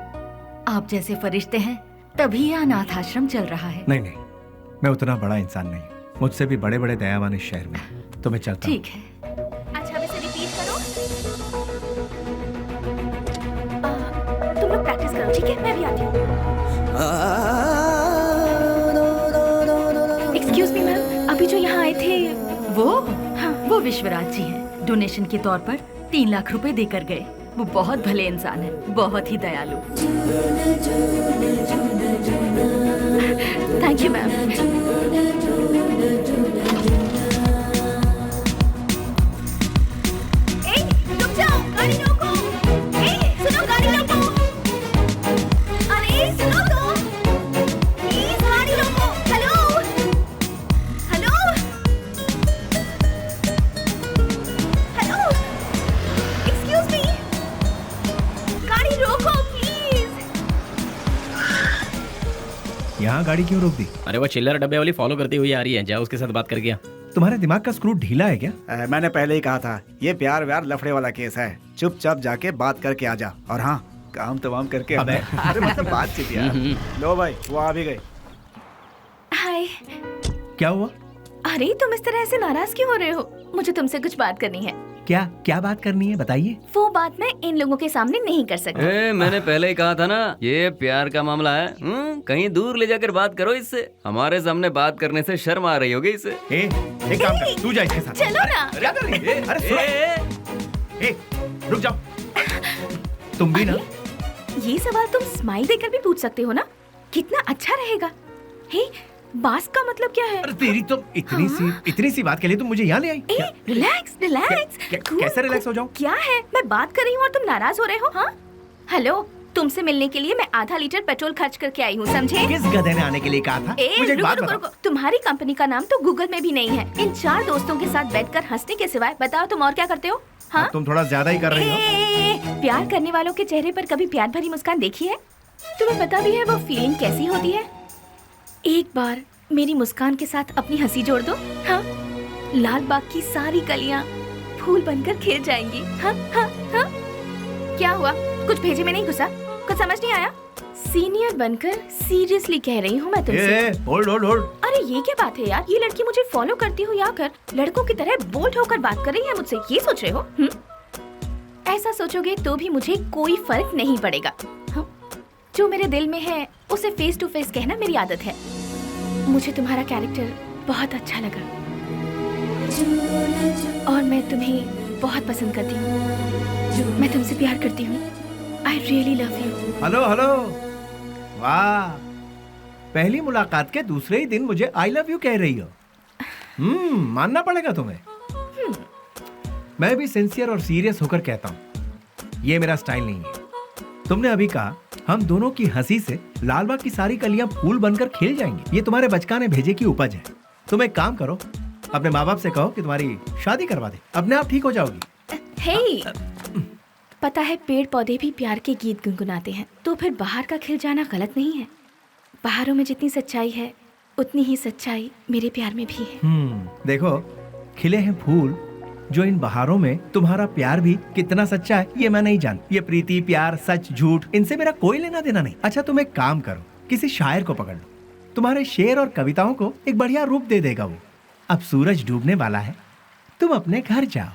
आप जैसे फरिश्ते हैं तभी यह अनाथ आश्रम चल रहा है। नहीं नहीं, मैं उतना बड़ा इंसान नहीं, मुझसे भी बड़े बड़े दयावान इस शहर में, तो मैं चलता हूं। ठीक है। अच्छा, अब इसे रिपीट करो। तुम लोग प्रैक्टिस करो, ठीक है? मैं भी आती हूँ। एक्सक्यूज मी मैम, अभी जो यहाँ आए थे वो? हाँ, वो विश्वराज जी हैं। डोनेशन के तौर पर 3 लाख रुपए देकर गए। वो बहुत भले इंसान हैं, बहुत ही दयालु। Thank you ma'am. रुक जाओ, गाड़ी रोको। सुनो, गाड़ी रोको। अरे सुनो तो, प्लीज गाड़ी रोको। Hello hello hello, excuse me, गाड़ी रोको प्लीज। यहाँ गाड़ी क्यों रोक दी? अरे वो चिल्लर डब्बे वाली फॉलो करती हुई आ रही है, जाओ उसके साथ बात करके आ। तुम्हारे दिमाग का स्क्रू ढीला है क्या? मैंने पहले ही कहा था, ये प्यार व्यार लफड़े वाला केस है। चुपचाप जाके बात करके आ जा, और हाँ, काम तमाम करके। अबे। अरे मतलब बातचीत यार। लो भाई, वो आ भी गई। हाय। क्या हुआ? अरे तुम इस तरह से नाराज क्यों हो रहे हो? मुझे तुमसे कुछ बात करनी है। क्या बात करनी है, बताइए। वो बात मैं इन लोगों के सामने नहीं कर सकती। मैंने पहले ही कहा था ना, ये प्यार का मामला है। कहीं दूर ले जाकर बात करो इससे। हमारे सामने बात करने से शर्म आ रही होगी इसे। एक काम कर, तू जा इसके साथ। चलो ना। क्या कर रही है? अरे सुनो। रुक जाओ। तुम भी ना। ये सवाल तुम स्माइल देकर भी पूछ सकते हो ना? कितना अच्छा रहेगा। हे, बास का मतलब क्या है? अरे तेरी तो इतनी सी बात के लिए तुम मुझे यहाँ ले आई? Relax relax. कैसे रिलैक्स हो जाऊं? क्या है, मैं बात कर रही हूँ और तुम नाराज हो रहे हो? हाँ, हेलो, तुमसे मिलने के लिए मैं आधा लीटर पेट्रोल खर्च करके आई हूँ, समझे? किस गधे ने आने के लिए कहा था? मुझे एक बात बताओ। तुम्हारी कंपनी का नाम तो गूगल में भी नहीं है। इन 4 दोस्तों के साथ बैठकर हंसने के सिवाय बताओ तुम और क्या करते हो? हाँ, तुम थोड़ा ज्यादा ही कर रही हो। प्यार करने वालों के चेहरे पर कभी प्यार भरी मुस्कान देखी है? तुम्हें पता भी है वो फीलिंग कैसी होती है? एक बार मेरी मुस्कान के साथ अपनी हंसी जोड़ दो। हाँ, लाल बाग की सारी कलियां फूल बनकर खिल जाएंगी। हाँ हाँ हाँ। क्या हुआ, कुछ भेजे में नहीं घुसा? कुछ समझ नहीं आया? सीनियर बनकर सीरियसली कह रही हूँ मैं तुमसे। होल्ड। अरे ये क्या बात है यार, ये लड़की मुझे फॉलो करती हुई आकर लड़कों की तरह बोल्ड होकर बात कर रही है मुझसे, ये सोच रहे हो? ऐसा सोचोगे तो भी मुझे कोई फर्क नहीं पड़ेगा। हाँ? जो मेरे दिल में है उसे फेस टू फेस कहना मेरी आदत है। मुझे तुम्हारा कैरेक्टर बहुत अच्छा लगा और मैं तुम्हें बहुत पसंद करती हूँ। मैं तुमसे प्यार करती हूँ। I really love you. Hello वाह, पहली मुलाकात के दूसरे ही दिन मुझे I love you कह रही हो। मानना पड़ेगा तुम्हें। मैं भी सिंसियर और सीरियस होकर कहता हूँ, ये मेरा स्टाइल नहीं है। तुमने अभी कहा हम दोनों की हंसी से लालबाग की सारी कलियां फूल बनकर खिल जाएंगी। ये तुम्हारे बचकाने भेजे की उपज है। तुम एक काम करो, अपने माँ बाप से कहो कि तुम्हारी शादी करवा दे, अपने आप ठीक हो जाओगी। Hey, पता है पेड़ पौधे भी प्यार के गीत गुनगुनाते हैं, तो फिर बाहर का खिल जाना गलत नहीं है। बाहरों में जितनी सच्चाई है उतनी ही सच्चाई मेरे प्यार में भी है। देखो, खिले हैं फूल, जो इन बहारों में तुम्हारा प्यार भी कितना सच्चा है ये मैं नहीं जानती। ये प्रीति, प्यार, सच, झूठ, इनसे मेरा कोई लेना देना नहीं। अच्छा, तुम एक काम करो, किसी शायर को पकड़ लो, तुम्हारे शेर और कविताओं को एक बढ़िया रूप दे देगा वो। अब सूरज डूबने वाला है, तुम अपने घर जाओ।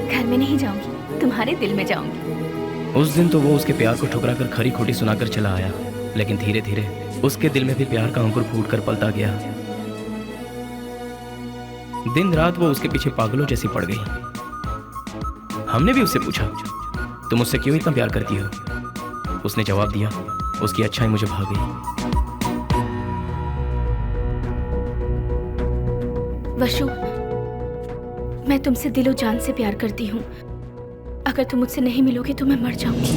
घर में नहीं जाऊंगी, तुम्हारे दिल में जाऊंगी। उस दिन तो वो उसके प्यार को ठुकरा कर खरी खोटी सुनाकर चला आया, लेकिन धीरे धीरे उसके दिल में भी प्यार का अंकुर फूट कर पलता गया। दिन रात वो उसके पीछे पागलों जैसी पड़ गई। हमने भी उससे पूछा, तुम मुझसे क्यों इतना प्यार करती हो? उसने जवाब दिया, उसकी अच्छाई मुझे भा गई। वशु, मैं तुमसे दिलो जान से प्यार करती हूँ। अगर तुम मुझसे नहीं मिलोगे तो मैं मर जाऊंगी।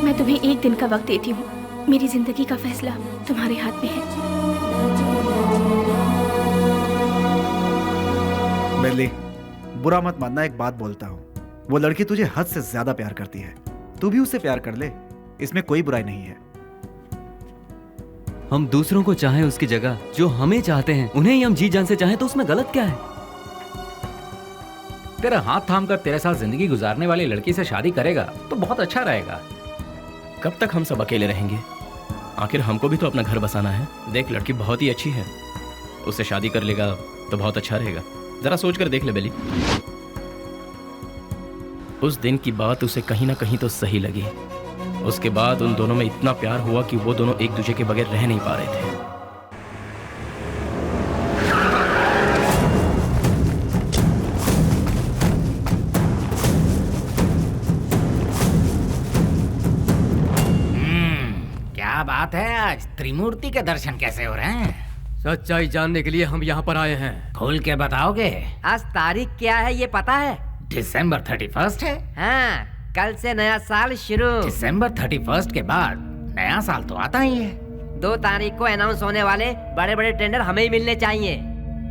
मैं तुम्हें एक दिन का वक्त देती हूँ, मेरी जिंदगी का फैसला तुम्हारे हाथ में है। बेली, बुरा मत मानना, एक बात बोलता हूँ, वो लड़की तुझे हद से ज्यादा प्यार करती है, तू भी उससे प्यार कर ले, इसमें कोई बुराई नहीं है। हम दूसरों को चाहें उसकी जगह जो हमें चाहते हैं, उन्हें ही हम जी जान से चाहें तो उसमें गलत क्या है? तेरा हाथ थाम कर तेरे साथ जिंदगी गुजारने वाली लड़की से शादी करेगा तो बहुत अच्छा रहेगा। कब तक हम सब अकेले रहेंगे? आखिर हमको भी तो अपना घर बसाना है। देख, लड़की बहुत ही अच्छी है, उससे शादी कर लेगा तो बहुत अच्छा रहेगा। जरा सोच कर देख ले बेली। उस दिन की बात उसे कहीं ना कहीं तो सही लगी। उसके बाद उन दोनों में इतना प्यार हुआ कि वो दोनों एक दूसरे के बगैर रह नहीं पा रहे थे। क्या बात है, आज त्रिमूर्ति के दर्शन कैसे हो रहे हैं? सच्चाई जानने के लिए हम यहाँ पर आए हैं। खोल के बताओगे? आज तारीख क्या है ये पता है? दिसंबर 31 है। हाँ, कल से नया साल शुरू। दिसंबर 31 के बाद नया साल तो आता ही है। 2 तारीख को अनाउंस होने वाले बड़े बड़े टेंडर हमें ही मिलने चाहिए।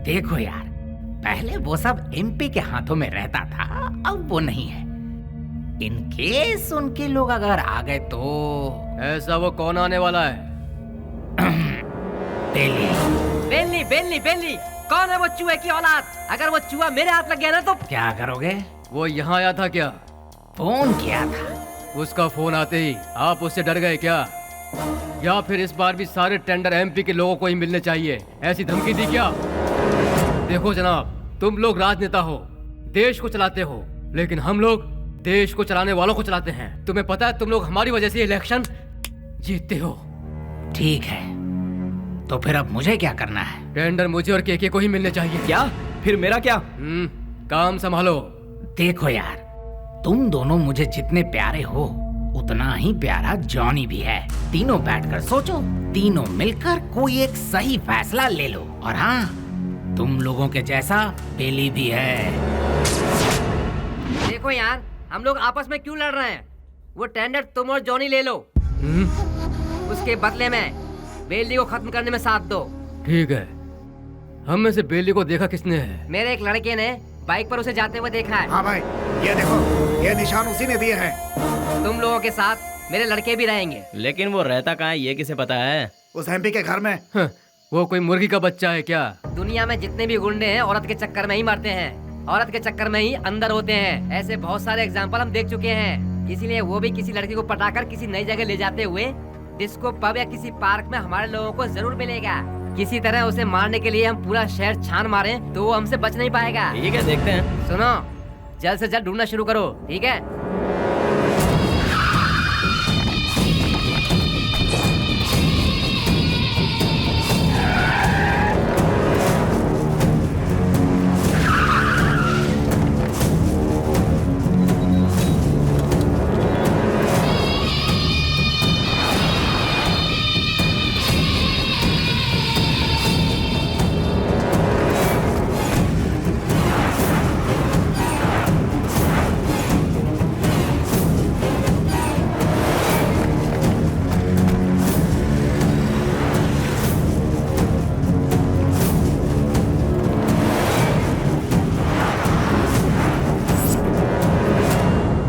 देखो यार, पहले वो सब एमपी के हाथों में रहता था, अब वो नहीं है। इन केस उनके लोग अगर आ गए तो। ऐसा वो कौन आने वाला है? बेली बेली बेली बेली, कौन है वो चूहे की औलाद? अगर वो चूहा मेरे हाथ लग गया ना तो क्या करोगे? वो यहाँ आया था क्या? फोन किया था। उसका फोन आते ही आप उससे डर गए क्या? या फिर इस बार भी सारे टेंडर एमपी के लोगों को ही मिलने चाहिए, ऐसी धमकी दी क्या? देखो जनाब, तुम लोग राजनेता हो, देश को चलाते हो, लेकिन हम लोग देश को चलाने वालों को चलाते हैं। तुम्हें पता है तुम लोग हमारी वजह से इलेक्शन जीतते हो। ठीक है, तो फिर अब मुझे क्या करना है? टेंडर मुझे और केके को ही मिलने चाहिए। क्या? फिर मेरा क्या? काम संभालो। देखो यार, तुम दोनों मुझे जितने प्यारे हो उतना ही प्यारा जॉनी भी है। तीनों बैठकर सोचो, तीनों मिलकर कोई एक सही फैसला ले लो। और हाँ, तुम लोगों के जैसा बेली भी है। देखो यार, हम लोग आपस में क्यों लड़ रहे हैं? वो टेंडर तुम और जॉनी ले लो, उसके बदले में बेली को खत्म करने में साथ दो। ठीक है। हम में से बेली को देखा किसने है? मेरे एक लड़के ने बाइक पर उसे जाते हुए देखा है। हाँ भाई, ये देखो, ये निशान उसी ने दिए हैं। तुम लोगों के साथ मेरे लड़के भी रहेंगे। लेकिन वो रहता कहाँ है, ये किसे पता है? उस एमपी के घर में। वो कोई मुर्गी का बच्चा है क्या? दुनिया में जितने भी गुंडे हैं औरत के चक्कर में ही मरते हैं, औरत के चक्कर में ही अंदर होते हैं। ऐसे बहुत सारे एग्जाम्पल हम देख चुके हैं। इसीलिए वो भी किसी लड़की को पटाकर किसी नई जगह ले जाते हुए डिस्को पब या किसी पार्क में हमारे लोगों को जरूर मिलेगा। किसी तरह उसे मारने के लिए हम पूरा शहर छान मारे तो वो हमसे बच नहीं पाएगा। ठीक है, देखते हैं। सुनो, जल्द से जल्द ढूंढना शुरू करो, ठीक है?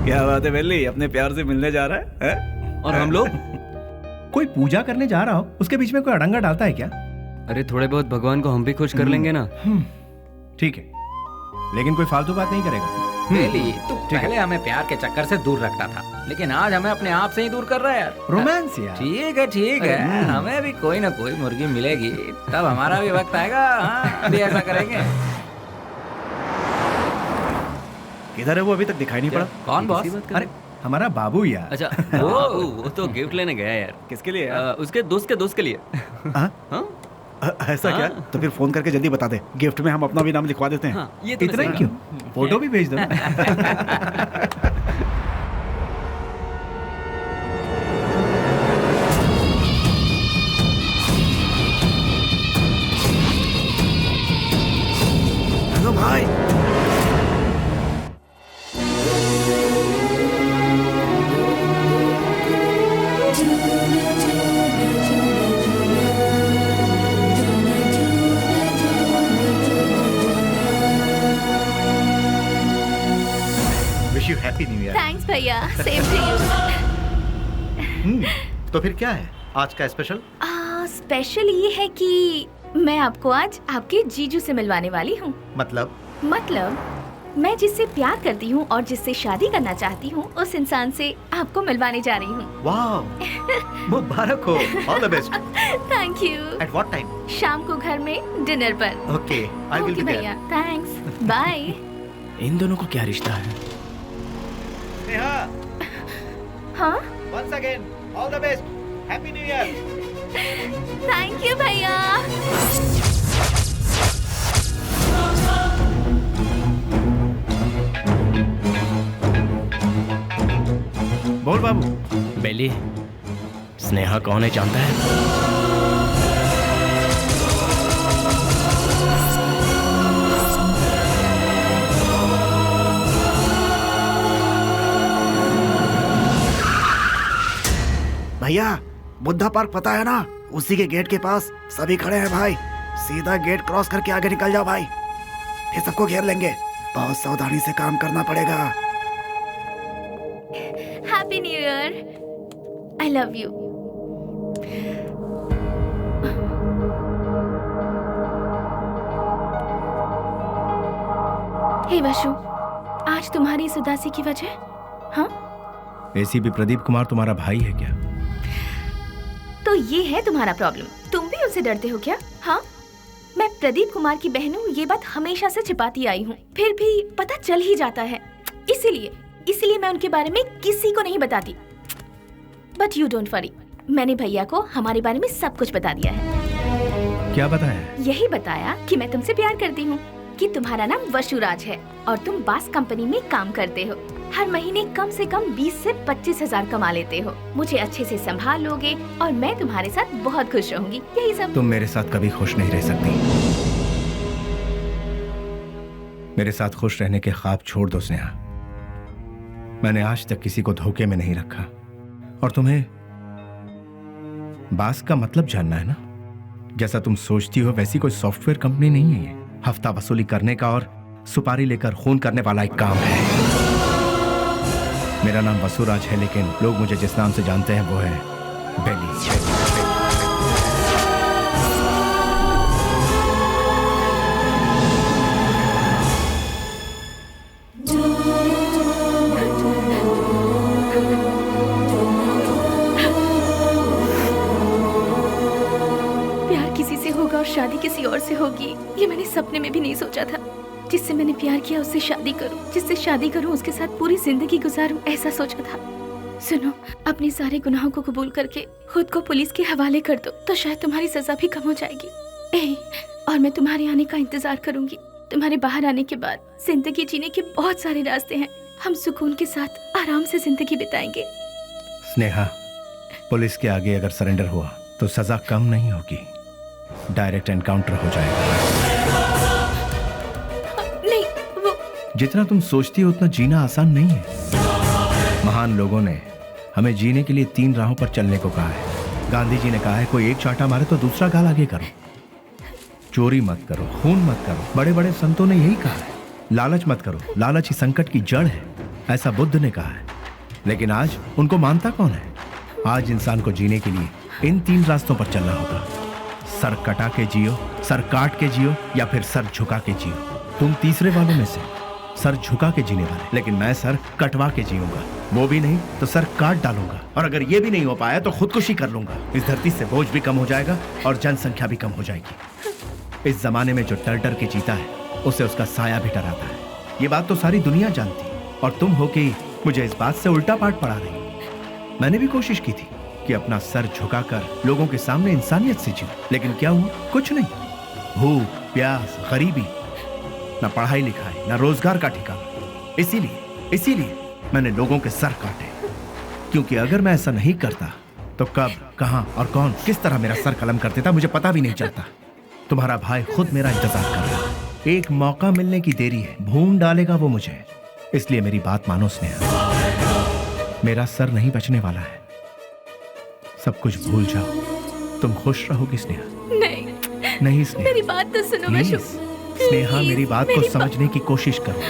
क्या बात है बेली, अपने प्यार से मिलने जा रहा है? और हम लोग? कोई पूजा करने जा रहा हो, उसके बीच में कोई अड़ंगा डालता है क्या? अरे थोड़े बहुत भगवान को हम भी खुश कर लेंगे ना। ठीक है, लेकिन कोई फालतू बात नहीं करेगा। बेली, तू पहले हमें प्यार के चक्कर से दूर रखता था, लेकिन आज हमें अपने आप से ही दूर कर रहा है यार। रोमांस यार। ठीक है, ठीक है, हमें भी कोई ना कोई मुर्गी मिलेगी, तब हमारा भी वक्त आएगा। हाँ, अभी ऐसा करेंगे। किधर है वो? अभी तक दिखाई नहीं पड़ा। कौन बॉस? अरे हमारा बाबू यार। अच्छा, वो तो गिफ्ट लेने गया यार। किसके लिए? उसके दोस्त के लिए। ऐसा क्या? तो फिर फोन करके जल्दी बता दे, गिफ्ट में हम अपना भी नाम लिखवा देते हैं। ये तो इतना ही क्यों? फोटो भी भेज दो। हेलो भाई। भैया, सेम टू यू। तो फिर क्या है आज का स्पेशल? स्पेशल ये है कि मैं आपको आज आपके जीजू से मिलवाने वाली हूँ। मतलब मैं जिससे प्यार करती हूँ और जिससे शादी करना चाहती हूँ, उस इंसान से आपको मिलवाने जा रही हूँ। वाह, मुबारक हो, all the best. Thank you. At what time? शाम को घर में डिनर पर। Okay, I will be there. भैया, थैंक्स, बाय। इन दोनों को क्या रिश्ता है? नेहा, हाँ? Once again all the best, happy new year. Thank you भैया। बोल बाबू। बेली, स्नेहा कौन है जानता है? भैया, बुद्धा पार्क पता है ना? उसी के गेट के पास सभी खड़े हैं भाई। सीधा गेट क्रॉस करके आगे निकल जाओ भाई, फिर सबको घेर लेंगे। बहुत सावधानी से काम करना पड़ेगा। Happy new year. I love you. Hey Vashu, आज तुम्हारी इस उदासी की वजह? हाँ? एसीपी प्रदीप कुमार तुम्हारा भाई है क्या? तो ये है तुम्हारा प्रॉब्लम। तुम भी उनसे डरते हो क्या? हाँ, मैं प्रदीप कुमार की बहन हूँ, ये बात हमेशा से छिपाती आई हूँ, फिर भी पता चल ही जाता है। इसीलिए मैं उनके बारे में किसी को नहीं बताती। बट यू डोंट वरी, मैंने भैया को हमारे बारे में सब कुछ बता दिया है। क्या बताया? यही बताया कि मैं तुमसे प्यार करती हूँ, कि तुम्हारा नाम वशुराज है और तुम बास कंपनी में काम करते हो। हर महीने कम से कम 20 से 25 हजार कमा लेते हो। मुझे अच्छे से संभाल लोगे और मैं तुम्हारे साथ बहुत खुश रहूंगी। यही सब। तुम मेरे साथ कभी खुश नहीं रह सकती। मेरे साथ खुश रहने के ख्वाब छोड़ दो स्नेहा। मैंने आज तक किसी को धोखे में नहीं रखा। और तुम्हें बास का मतलब जानना है ना? जैसा तुम सोचती हो वैसी कोई सॉफ्टवेयर कंपनी नहीं है ये। हफ्ता वसूली करने का और सुपारी लेकर खून करने वाला एक काम है। मेरा नाम वसुराज है, लेकिन लोग मुझे जिस नाम से जानते हैं वो है बेली। प्यार किसी से होगा और शादी किसी और से होगी, ये मैंने सपने में भी नहीं सोचा था। जिससे मैंने प्यार किया उससे शादी करूं, जिससे शादी करूं उसके साथ पूरी जिंदगी गुजारूं, ऐसा सोचा था। सुनो, अपने सारे गुनाहों को कबूल करके खुद को पुलिस के हवाले कर दो, तो शायद तुम्हारी सजा भी कम हो जाएगी। और मैं तुम्हारे आने का इंतजार करूंगी। तुम्हारे बाहर आने के बाद जिंदगी जीने के बहुत सारे रास्ते हैं। हम सुकून के साथ आराम से जिंदगी बिताएंगे। स्नेहा, पुलिस के आगे अगर सरेंडर हुआ तो सजा कम नहीं होगी, डायरेक्ट एनकाउंटर हो जाएगा। नहीं, वो जितना तुम सोचती हो उतना जीना आसान नहीं है। महान लोगों ने हमें जीने के लिए 3 राहों पर चलने को कहा है। गांधी जी ने कहा है, कोई एक चांटा मारे तो दूसरा गाल आगे करो। चोरी मत करो, खून मत करो। बड़े बड़े संतों ने यही कहा है। लालच मत करो, लालच ही संकट की जड़ है, ऐसा बुद्ध ने कहा है। लेकिन आज उनको मानता कौन है? आज इंसान को जीने के लिए इन 3 रास्तों पर चलना होगा। सर कटा के जियो, सर काट के जियो, या फिर सर झुका के जियो। तुम तीसरे वालों में से सर झुका के जीने वाले, लेकिन मैं सर कटवा के जीऊंगा। वो भी नहीं तो सर काट डालूंगा, और अगर ये भी नहीं हो पाया तो खुदकुशी कर लूंगा। इस धरती से बोझ भी कम हो जाएगा और जनसंख्या भी कम हो जाएगी। इस जमाने में जो डर डर के जीता है उसे उसका साया भी डराता है। ये बात तो सारी दुनिया जानती है, और तुम हो कि मुझे इस बात से उल्टा पाठ पढ़ा रही। मैंने भी कोशिश की थी कि अपना सर झुकाकर लोगों के सामने इंसानियत से जीऊं, लेकिन क्या हुआ? कुछ नहीं। भूख, प्यास, गरीबी, ना पढ़ाई लिखाई, ना रोजगार का ठिकाना। इसीलिए मैंने लोगों के सर काटे, क्योंकि अगर मैं ऐसा नहीं करता तो कब, कहां और कौन किस तरह मेरा सर कलम कर देता मुझे पता भी नहीं चलता। तुम्हारा भाई खुद मेरा इंतजार कर रहा है। एक मौका मिलने की देरी है, भून डालेगा वो मुझे। इसलिए मेरी बात मानो स्नेहा, मेरा सर नहीं बचने वाला है। सब कुछ भूल जाओ, तुम खुश रहोगी स्नेहा। नहीं स्नेहा, मेरी बात तो सुनो वशु। स्नेहा, मेरी बात को समझने की कोशिश करो।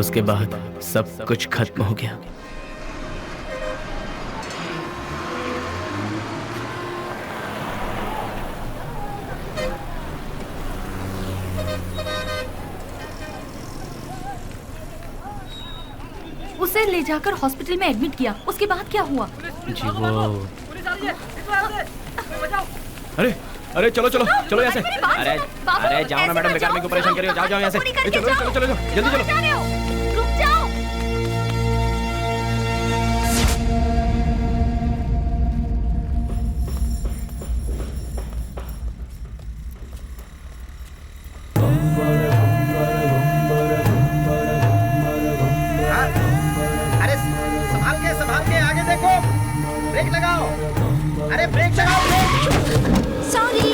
उसके बाद सब कुछ खत्म हो गया। उसे ले जाकर हॉस्पिटल में एडमिट किया, उसके बाद क्या हुआ? जी वो अरे अरे चलो चलो चलो यहाँ से। अरे अरे जाओ ना मैडम, बेकार मेरे को परेशान करियो। जाओ जाओ यहाँ से। चलो चलो चलो जल्दी चलो। रुक जाओ। अरे संभाल के आगे देखो, ब्रेक लगाओ। अरे ब्रेक लगाओ, ब्रेक। सॉरी।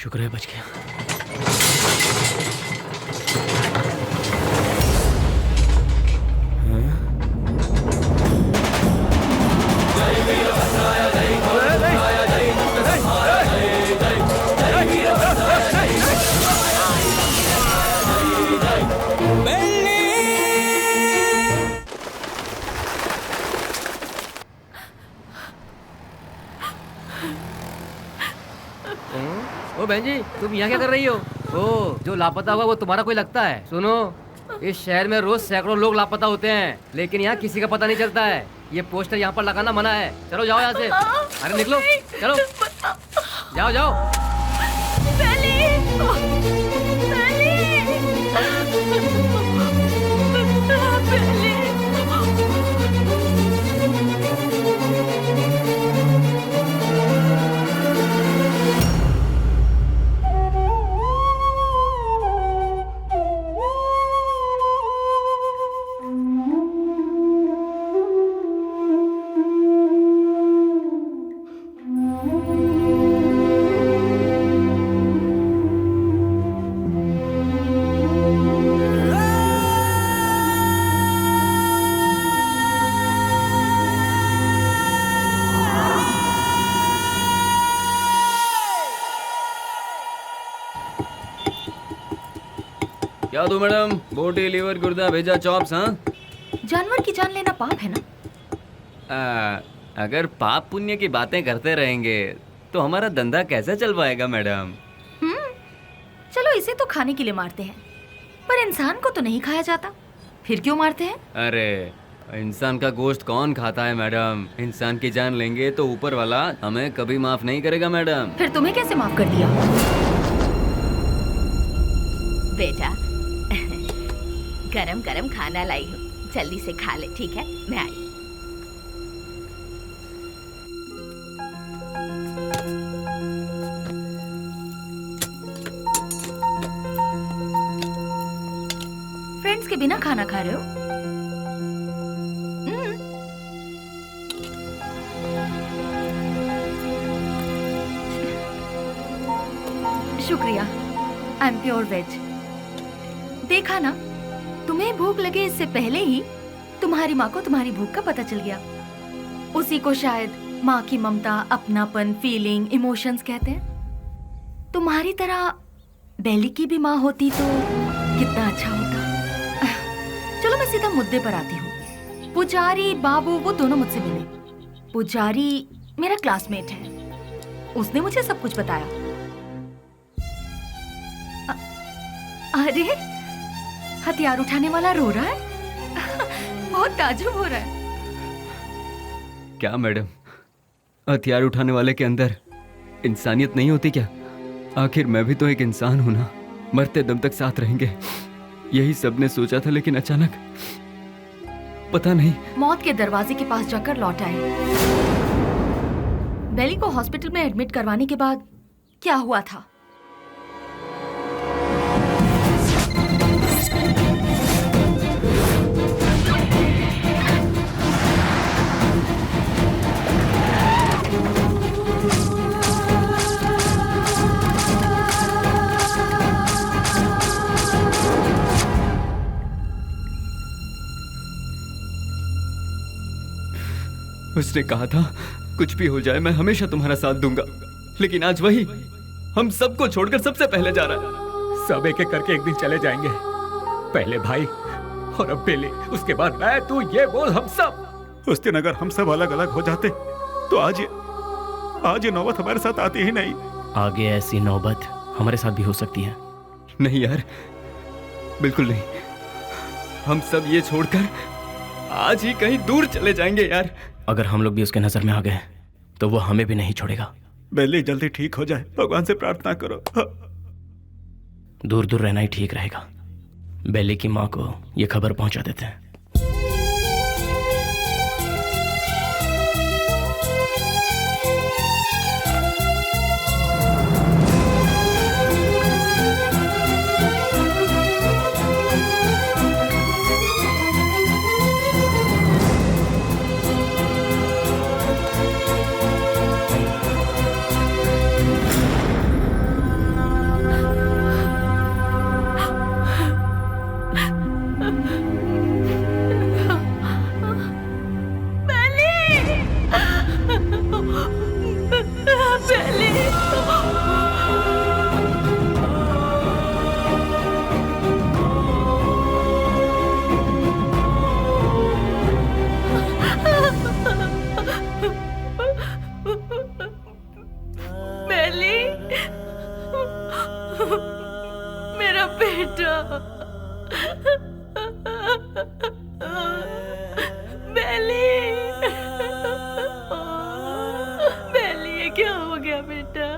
शुक्र है बच गया। ओ बहन जी, तुम यहाँ क्या कर रही हो? ओ, जो लापता हुआ वो तुम्हारा कोई लगता है? सुनो, इस शहर में रोज सैकड़ों लोग लापता होते हैं, लेकिन यहाँ किसी का पता नहीं चलता है। ये पोस्टर यहाँ पर लगाना मना है। चलो जाओ यहाँ से। अरे निकलो, चलो जाओ जाओ। क्या दो मैडम? बोटी, लीवर, गुर्दा, भेजा, चॉप्स। हाँ, जानवर की जान लेना पाप है ना? अगर पाप पुण्य की बातें करते रहेंगे तो हमारा धंधा कैसे चल पाएगा मैडम? चलो इसे तो खाने के लिए मारते हैं, पर इंसान को तो नहीं खाया जाता, फिर क्यों मारते हैं? अरे इंसान का गोश्त कौन खाता है मैडम? इंसान की जान लेंगे तो ऊपर वाला हमें कभी माफ नहीं करेगा मैडम। फिर तुम्हें कैसे माफ कर दिया? बेटा गरम गरम खाना लाई हूँ, जल्दी से खा ले, ठीक है? मैं आई। फ्रेंड्स के बिना खाना खा रहे हो? शुक्रिया। I am pure veg. देखा ना, तुम्हें भूख लगे इससे पहले ही तुम्हारी माँ को तुम्हारी भूख का पता चल गया। उसी को शायद माँ की ममता, अपनापन, फीलिंग, इमोशंस कहते हैं। तुम्हारी तरह बेली की भी माँ होती तो कितना अच्छा होता। चलो मैं सीधा मुद्दे पर आती हूँ। पुजारी बाबू वो दोनों मुझसे मिले। पुजारी मेरा क्लासमेट है, उसने मुझे सब कुछ बताया। अरे हथियार उठाने वाला रो रहा है। बहुत ताज्जुब हो रहा है। क्या मैडम, हथियार उठाने वाले के अंदर इंसानियत नहीं होती क्या? आखिर मैं भी तो एक इंसान हूं ना। मरते दम तक साथ रहेंगे, यही सबने सोचा था, लेकिन अचानक पता नहीं मौत के दरवाजे के पास जाकर लौट आए। बेली को हॉस्पिटल में एडमिट करवाने के बाद क्या हुआ था? उसने कहा था कुछ भी हो जाए मैं हमेशा तुम्हारा साथ दूंगा, लेकिन आज वही हम सबको छोड़कर सबसे पहले जा रहा है। सब एक एक करके एक दिन चले जाएंगे। पहले भाई और अब बेली, उसके बाद मैं, तू, ये बोल हम सब। उस दिन अगर हम सब अलग अलग हो जाते तो आज ये नौबत हमारे साथ आती ही नहीं। आगे ऐसी नौबत हमारे साथ भी हो सकती है। नहीं यार, बिल्कुल नहीं। हम सब ये छोड़कर आज ही कहीं दूर चले जाएंगे यार। अगर हम लोग भी उसके नजर में आ गए तो वो हमें भी नहीं छोड़ेगा। बेली जल्दी ठीक हो जाए, भगवान से प्रार्थना करो। दूर दूर रहना ही ठीक रहेगा। बेली की माँ को ये खबर पहुंचा देते हैं। मेरा बेटा बेली, बेली ये क्या हो गया बेटा?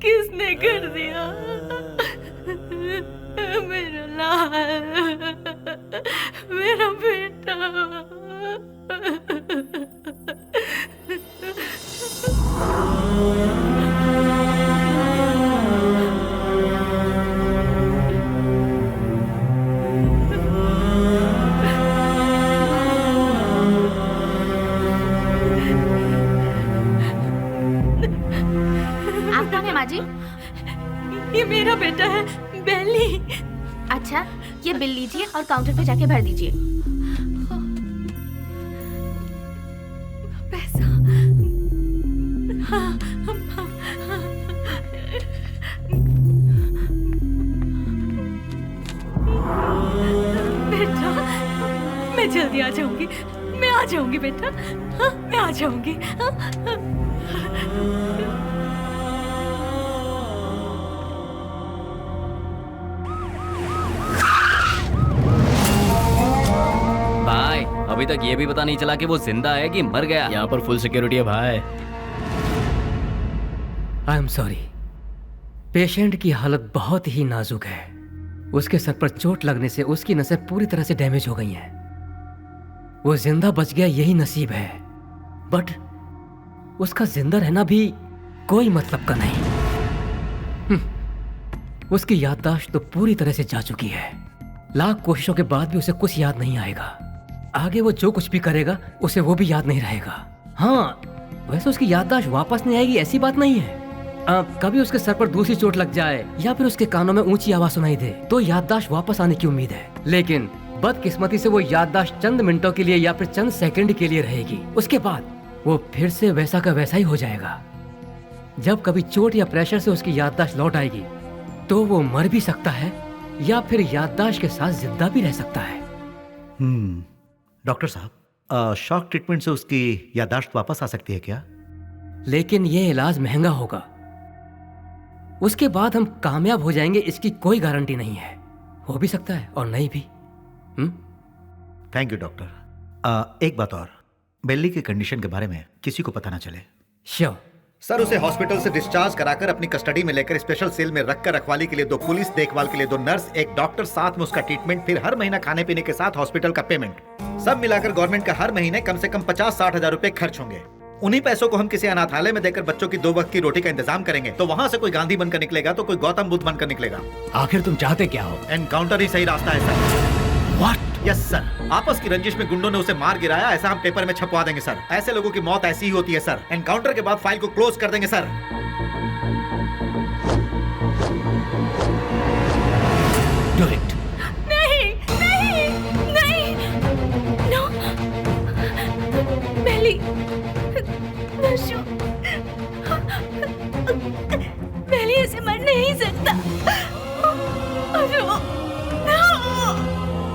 किसने कर दिया? मेरा लाल, मेरा बेटा। आप कौन है माँ जी? ये मेरा बेटा है, बेली। अच्छा, ये बिल लीजिए और काउंटर पे जाके भर दीजिए। पैसा? बेटा, मैं जल्दी आ जाऊंगी। मैं आ जाऊंगी बेटा। हाँ, मैं आ जाऊंगी। बाय अभी तक ये भी पता नहीं चला कि वो जिंदा है कि मर गया। यहाँ पर फुल सिक्योरिटी है भाई। आई एम सॉरी, पेशेंट की हालत बहुत ही नाजुक है। उसके सर पर चोट लगने से उसकी नसें पूरी तरह से डैमेज हो गई हैं। वो जिंदा बच गया यही नसीब है, बट उसका जिंदा रहना भी कोई मतलब का नहीं। उसकी याददाश्त तो पूरी तरह से जा चुकी है। लाख कोशिशों के बाद भी उसे कुछ याद नहीं आएगा। आगे वो जो कुछ भी करेगा उसे वो भी याद नहीं रहेगा। हाँ, वैसे उसकी याददाश्त वापस नहीं आएगी ऐसी बात नहीं है। कभी उसके सर पर दूसरी चोट लग जाए या फिर उसके कानों में ऊंची आवाज सुनाई दे तो याददाश्त वापस आने की उम्मीद है, लेकिन बदकिस्मती से वो याददाश्त चंद मिनटों के लिए या फिर चंद सेकंड के लिए रहेगी। उसके बाद वो फिर से वैसा का वैसा ही हो जाएगा। जब कभी चोट या प्रेशर से उसकी याददाश्त लौट आएगी तो वो मर भी सकता है या फिर याददाश्त के साथ जिंदा भी रह सकता है। डॉक्टर साहब, शॉक ट्रीटमेंट से उसकी याददाश्त वापस आ सकती है क्या? लेकिन ये इलाज महंगा होगा। उसके बाद हम कामयाब हो जाएंगे इसकी कोई गारंटी नहीं है। हो भी सकता है और नहीं भी। Thank you doctor. एक बात और, बेली की कंडीशन के बारे में किसी को पता ना चले। श्योर सर, उसे हॉस्पिटल से डिस्चार्ज कराकर अपनी कस्टडी में लेकर स्पेशल सेल में रखकर रखवाली के लिए 2 पुलिस, देखभाल के लिए 2 नर्स, एक डॉक्टर, साथ में उसका ट्रीटमेंट, फिर हर महीना खाने पीने के साथ हॉस्पिटल का पेमेंट, सब मिलाकर गवर्नमेंट का हर महीने कम से कम 50-60 हजार रुपए खर्च होंगे। उन्हीं पैसों को हम किसी अनाथालय में देकर बच्चों की 2 वक्त की रोटी का इंतजाम करेंगे तो वहाँ से कोई गांधी बनकर निकलेगा तो कोई गौतम बुद्ध बनकर निकलेगा। आखिर तुम चाहते क्या हो? एनकाउंटर ही सही रास्ता है सर। व्हाट? यस सर, आपस की रंजिश में गुंडों ने उसे मार गिराया, ऐसा हम पेपर में छपवा देंगे सर। ऐसे लोगों की मौत ऐसी ही होती है सर। एनकाउंटर के बाद फाइल को क्लोज कर देंगे सर। Do it. नहीं नहीं नहीं, नो बेली, नशु, बेली ऐसे मर नहीं सकता।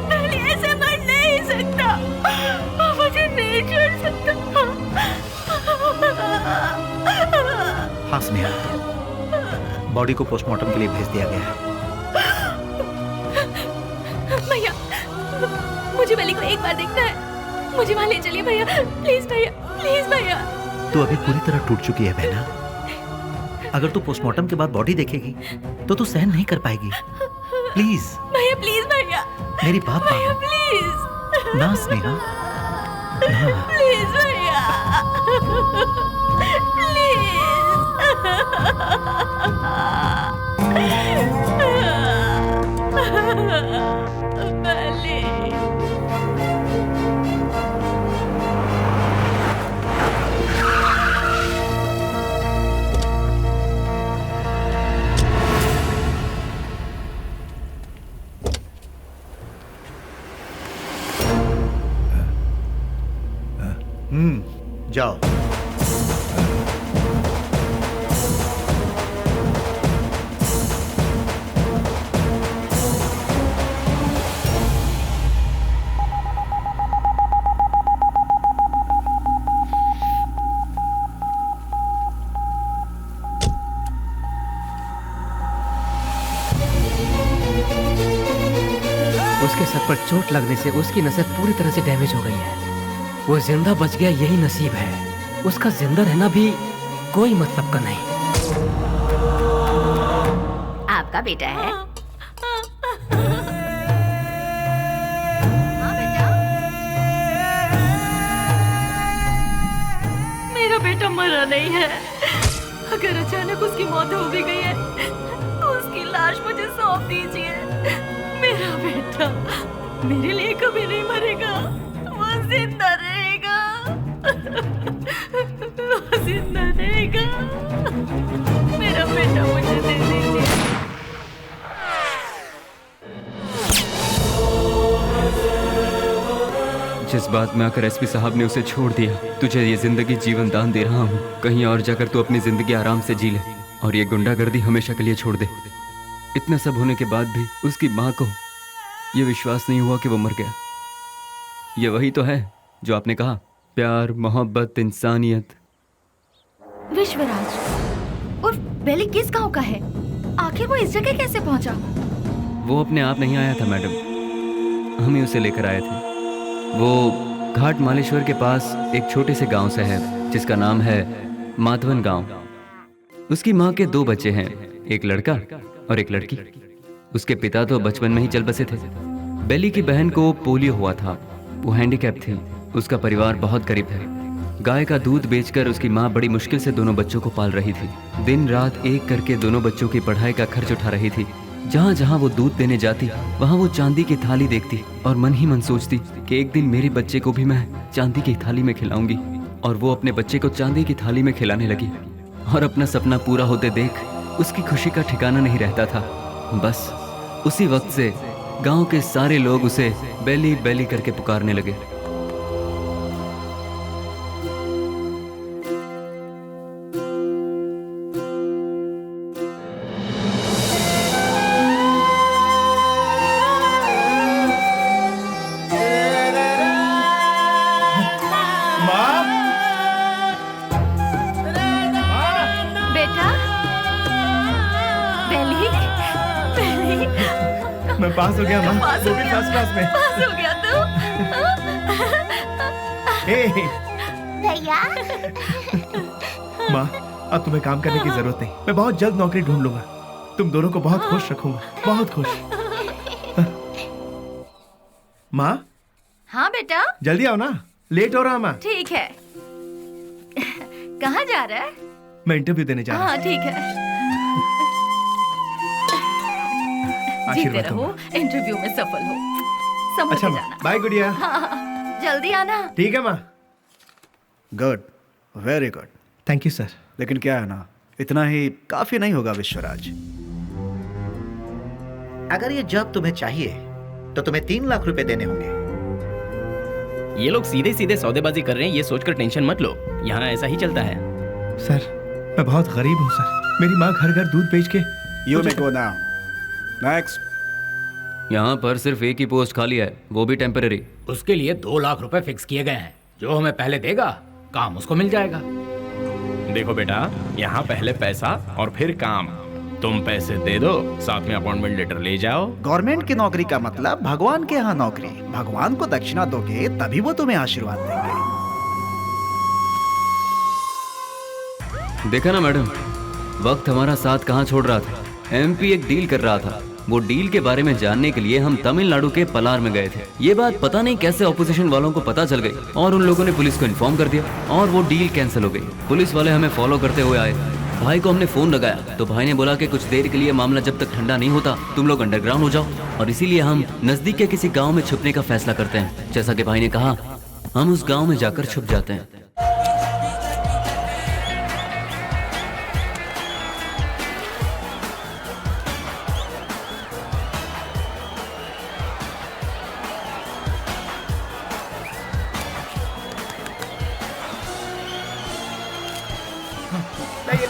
बेली ऐसे मर नहीं सकता, मुझे नहीं छोड़ सकता। हाँ स्नेहा, बॉडी को पोस्टमार्टम के लिए भेज दिया गया है। भैया, मुझे बेली को एक बार देखना है। मुझे वहाँ ले चलिए भैया, प्लीज भैया, प्लीज भैया। तू अभी पूरी तरह टूट चुकी है बहना। अगर तू पोस्टमार्टम के बाद बॉडी देखेगी तो तू सहन नहीं कर पाएगी। प्लीज भैया, प्लीज भैया, मेरी बात भैया मान। प्लीज ना स्नेहा, ना। प्लीज भैया, जाओ। उसके सर पर चोट लगने से उसकी नसें पूरी तरह से डैमेज हो गई हैं। वो जिंदा बच गया यही नसीब है। उसका जिंदा रहना भी कोई मतलब का नहीं। आपका बेटा है? मेरा बेटा मरा नहीं है। अगर अचानक उसकी मौत हो भी गई है तो उसकी लाश मुझे सौंप दीजिए। मेरा बेटा मेरे लिए कभी नहीं मरेगा, वो जिंदा रहेगा, वो जिंदा रहेगा। मेरा बेटा मुझे दे दीजिए। जिस बात में आकर एसपी साहब ने उसे छोड़ दिया, तुझे ये जिंदगी जीवन दान दे रहा हूँ। कहीं और जाकर तू अपनी जिंदगी आराम से जी ले और ये गुंडागर्दी हमेशा के लिए छोड़ दे। इतना सब होने के बाद भी उसकी माँ को ये विश्वास नहीं हुआ कि वो मर गया। ये वही तो है जो आपने कहा, प्यार, मोहब्बत, इंसानियत। विश्वराज और बेली किस गांव का है? आखिर वो इस जगह कैसे पहुंचा? वो अपने आप नहीं आया था मैडम, हम ही उसे लेकर आए थे। वो घाट मालेश्वर के पास एक छोटे से गांव से है जिसका नाम है माधवन गांव। उसकी माँ के 2 बच्चे हैं, एक लड़का और एक लड़की। उसके पिता तो बचपन में ही चल बसे थे। बेली की बहन को पोलियो हुआ था, वो हैंडीकैप थी। उसका परिवार बहुत गरीब है। गाय का दूध बेचकर उसकी माँ बड़ी मुश्किल से दोनों बच्चों को पाल रही थी। दिन रात एक करके दोनों बच्चों की पढ़ाई का खर्च उठा रही थी। जहाँ जहाँ वो दूध देने जाती वहाँ वो चांदी की थाली देखती और मन ही मन सोचती कि एक दिन मेरे बच्चे को भी मैं चांदी की थाली में खिलाऊंगी। और वो अपने बच्चे को चांदी की थाली में खिलाने लगी और अपना सपना पूरा होते देख उसकी खुशी का ठिकाना नहीं रहता था। बस उसी वक्त से गांव के सारे लोग उसे बेली बेली करके पुकारने लगे। मैं पास हो गया माँ, वो भी फर्स्ट क्लास में। पास हो गया तू। भैया माँ, अब तुम्हें काम करने की जरूरत नहीं। मैं बहुत जल्द नौकरी ढूंढ लूंगा। तुम दोनों को बहुत खुश रखूंगा, बहुत खुश। माँ। हाँ बेटा। जल्दी आओ ना, लेट हो रहा माँ। ठीक है। कहाँ जा रहा है? मैं इंटरव्यू देने जा रहा हूँ। हाँ ठीक है। जीते आशीर्वाद रहो, इंटरव्यू में सफल हो। समझ अच्छा के माँ, जाना। बाय गुड़िया। हाँ, जल्दी आना। ठीक है माँ। Good, very good. Thank you sir. लेकिन क्या है ना, इतना ही काफी नहीं होगा विश्वराज। अगर ये जॉब तुम्हें चाहिए तो तुम्हें 3 लाख रुपए देने होंगे। ये लोग सीधे सीधे सौदेबाजी कर रहे हैं, ये सोचकर टेंशन मत लो। यहाँ ऐसा ही चलता है। सर, मैं बहुत गरीब हूँ सर। मेरी माँ घर घर दूध बेच के। You may go now. Next. यहाँ पर सिर्फ एक ही पोस्ट खाली है, वो भी टेम्पररी। उसके लिए 2 लाख रुपए फिक्स किए गए हैं। जो हमें पहले देगा काम उसको मिल जाएगा। देखो बेटा, यहाँ पहले पैसा और फिर काम। तुम पैसे दे दो, साथ में अपॉइंटमेंट लेटर ले जाओ। गवर्नमेंट की नौकरी का मतलब भगवान के यहाँ नौकरी। भगवान को दक्षिणा दोगे तभी वो तुम्हें आशीर्वाद देंगे। देखा ना मैडम, वक्त हमारा साथ कहाँ छोड़ रहा था। एमपी एक डील कर रहा था। वो डील के बारे में जानने के लिए हम तमिलनाडु के पलार में गए थे। ये बात पता नहीं कैसे ऑपोजिशन वालों को पता चल गई और उन लोगों ने पुलिस को इन्फॉर्म कर दिया और वो डील कैंसिल हो गई। पुलिस वाले हमें फॉलो करते हुए आए। भाई को हमने फोन लगाया तो भाई ने बोला कि कुछ देर के लिए मामला जब तक ठंडा नहीं होता तुम लोग अंडरग्राउंड हो जाओ, और इसीलिए हम नजदीक के किसी गाँव में छुपने का फैसला करते हैं। जैसा कि भाई ने कहा, हम उस गाँव में जाकर छुप जाते हैं।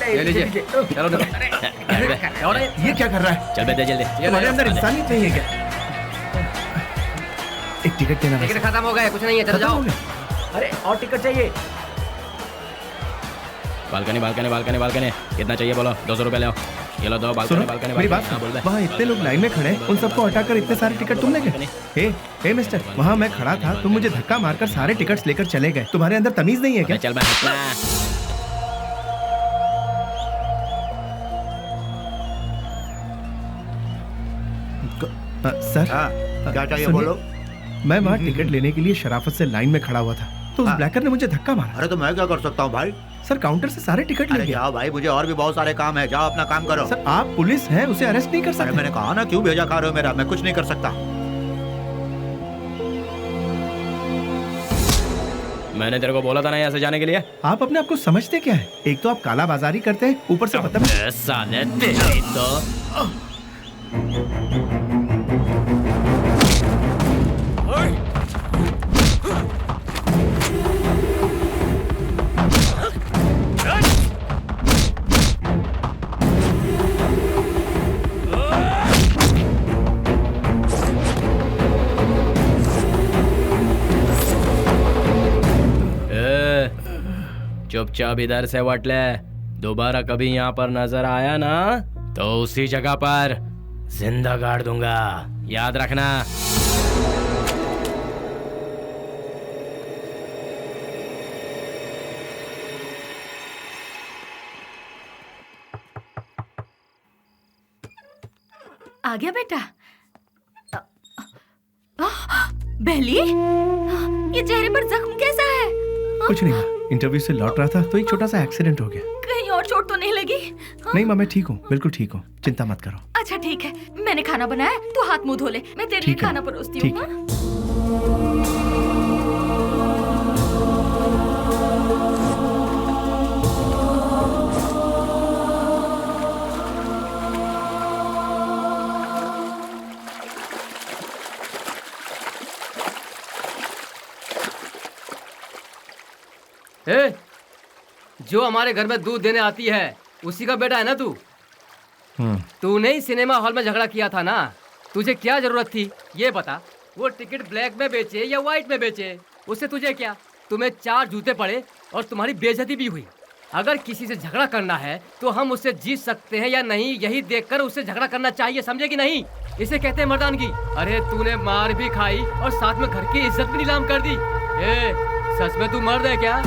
ले लीजिए। चलो ये क्या कर रहा है? चल बेटे जल्दी। तुम्हारे अंदर इंसानियत नहीं है क्या? एक टिकट देना। टिकट खत्म हो गया, कुछ नहीं है, चलो जाओ। अरे और टिकट चाहिए। बालकनी बालकनी बालकनी बालकनी कितना चाहिए बोलो? 200 रुपए ले आओ। ये लो, दो बालकनी बालकनी। मेरी बात सुन, वहाँ इतने लोग लाइन में खड़े हैं, उन सबको हटाकर इतने सारे टिकट तुम ले गए? हे मिस्टर, वहाँ मैं खड़ा था, तुम मुझे धक्का मारकर सारे टिकट्स लेकर चले गए। तुम्हारे अंदर तमीज नहीं है क्या? चल मैं सर, क्या चाहिए बोलो? मैं वहाँ टिकट लेने के लिए शराफत से लाइन में खड़ा हुआ था तो उस ब्लैकर ने मुझे धक्का मारा। अरे तो मैं क्या कर सकता हूँ भाई? सर, काउंटर से सारे टिकट ले गया। जाओ भाई, मुझे और भी बहुत सारे काम है, जाओ अपना काम करो। सर, आप पुलिस हैं, उसे अरेस्ट नहीं कर सकते। मैंने कहा ना, क्यों भेजा खा रहे हो मेरा? मैं कुछ नहीं कर सकता। मैंने तेरे को बोला था ना यहाँ से जाने के लिए। आप अपने आप को समझते क्या है? एक तो आप काला बाजारी करते हैं, ऊपर से पता नहीं। साले तेरी तो चुपचाप इधर से वट ले। दोबारा कभी यहाँ पर नजर आया ना तो उसी जगह पर जिंदा गाड़ दूंगा, याद रखना। आ गया बेटा। बेली, ये चेहरे पर जख्म कैसा है? कुछ नहीं माँ, इंटरव्यू से लौट रहा था तो एक छोटा सा एक्सीडेंट हो गया। कहीं और चोट तो नहीं लगी? नहीं माँ, मैं ठीक हूँ, बिल्कुल ठीक हूँ, चिंता मत करो। अच्छा ठीक है, मैंने खाना बनाया, तू हाथ मुंह धो ले, मैं तेरे लिए खाना परोसती हूँ। ए, जो हमारे घर में दूध देने आती है उसी का बेटा है ना तू? तूने ही सिनेमा हॉल में झगड़ा किया था ना? तुझे क्या जरूरत थी ये बता? वो टिकट ब्लैक में बेचे या व्हाइट में बेचे, उससे तुझे क्या? तुम्हें 4 जूते पड़े और तुम्हारी बेइज्जती भी हुई। अगर किसी से झगड़ा करना है तो हम उससे जीत सकते हैं या नहीं, यही देखकर उससे झगड़ा करना चाहिए, समझे कि नहीं? इसे कहते हैं मर्दानगी। अरे तूने मार भी खाई और साथ में घर की इज्जत भी नीलाम कर दी। ए, सच में तू मर्द है क्या?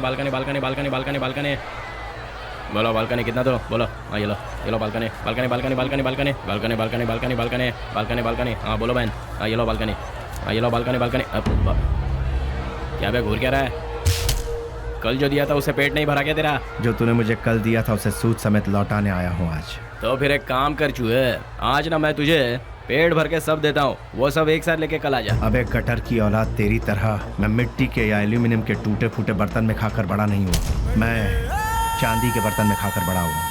बालकनी बोलो, बालकनी कितना दो बोलो। हाँ ये लो बालकनी। हाँ बोलो बहन। हाँ ये लो बालकनी। क्या बे घूर क्या रहा है? कल जो दिया था उसे पेट नहीं भरा क्या तेरा? जो तूने मुझे कल दिया था उसे सूद समेत लौटाने आया हूँ आज। तो फिर एक काम कर चूहे, आज ना मैं तुझे पेट भर के सब देता हूँ, वो सब एक साथ लेके कल आ जा। अबे कटर की औलाद, तेरी तरह मैं मिट्टी के या एल्यूमिनियम के टूटे फूटे बर्तन में खाकर बड़ा नहीं हुआ, मैं चांदी के बर्तन में खाकर बड़ा हुआ।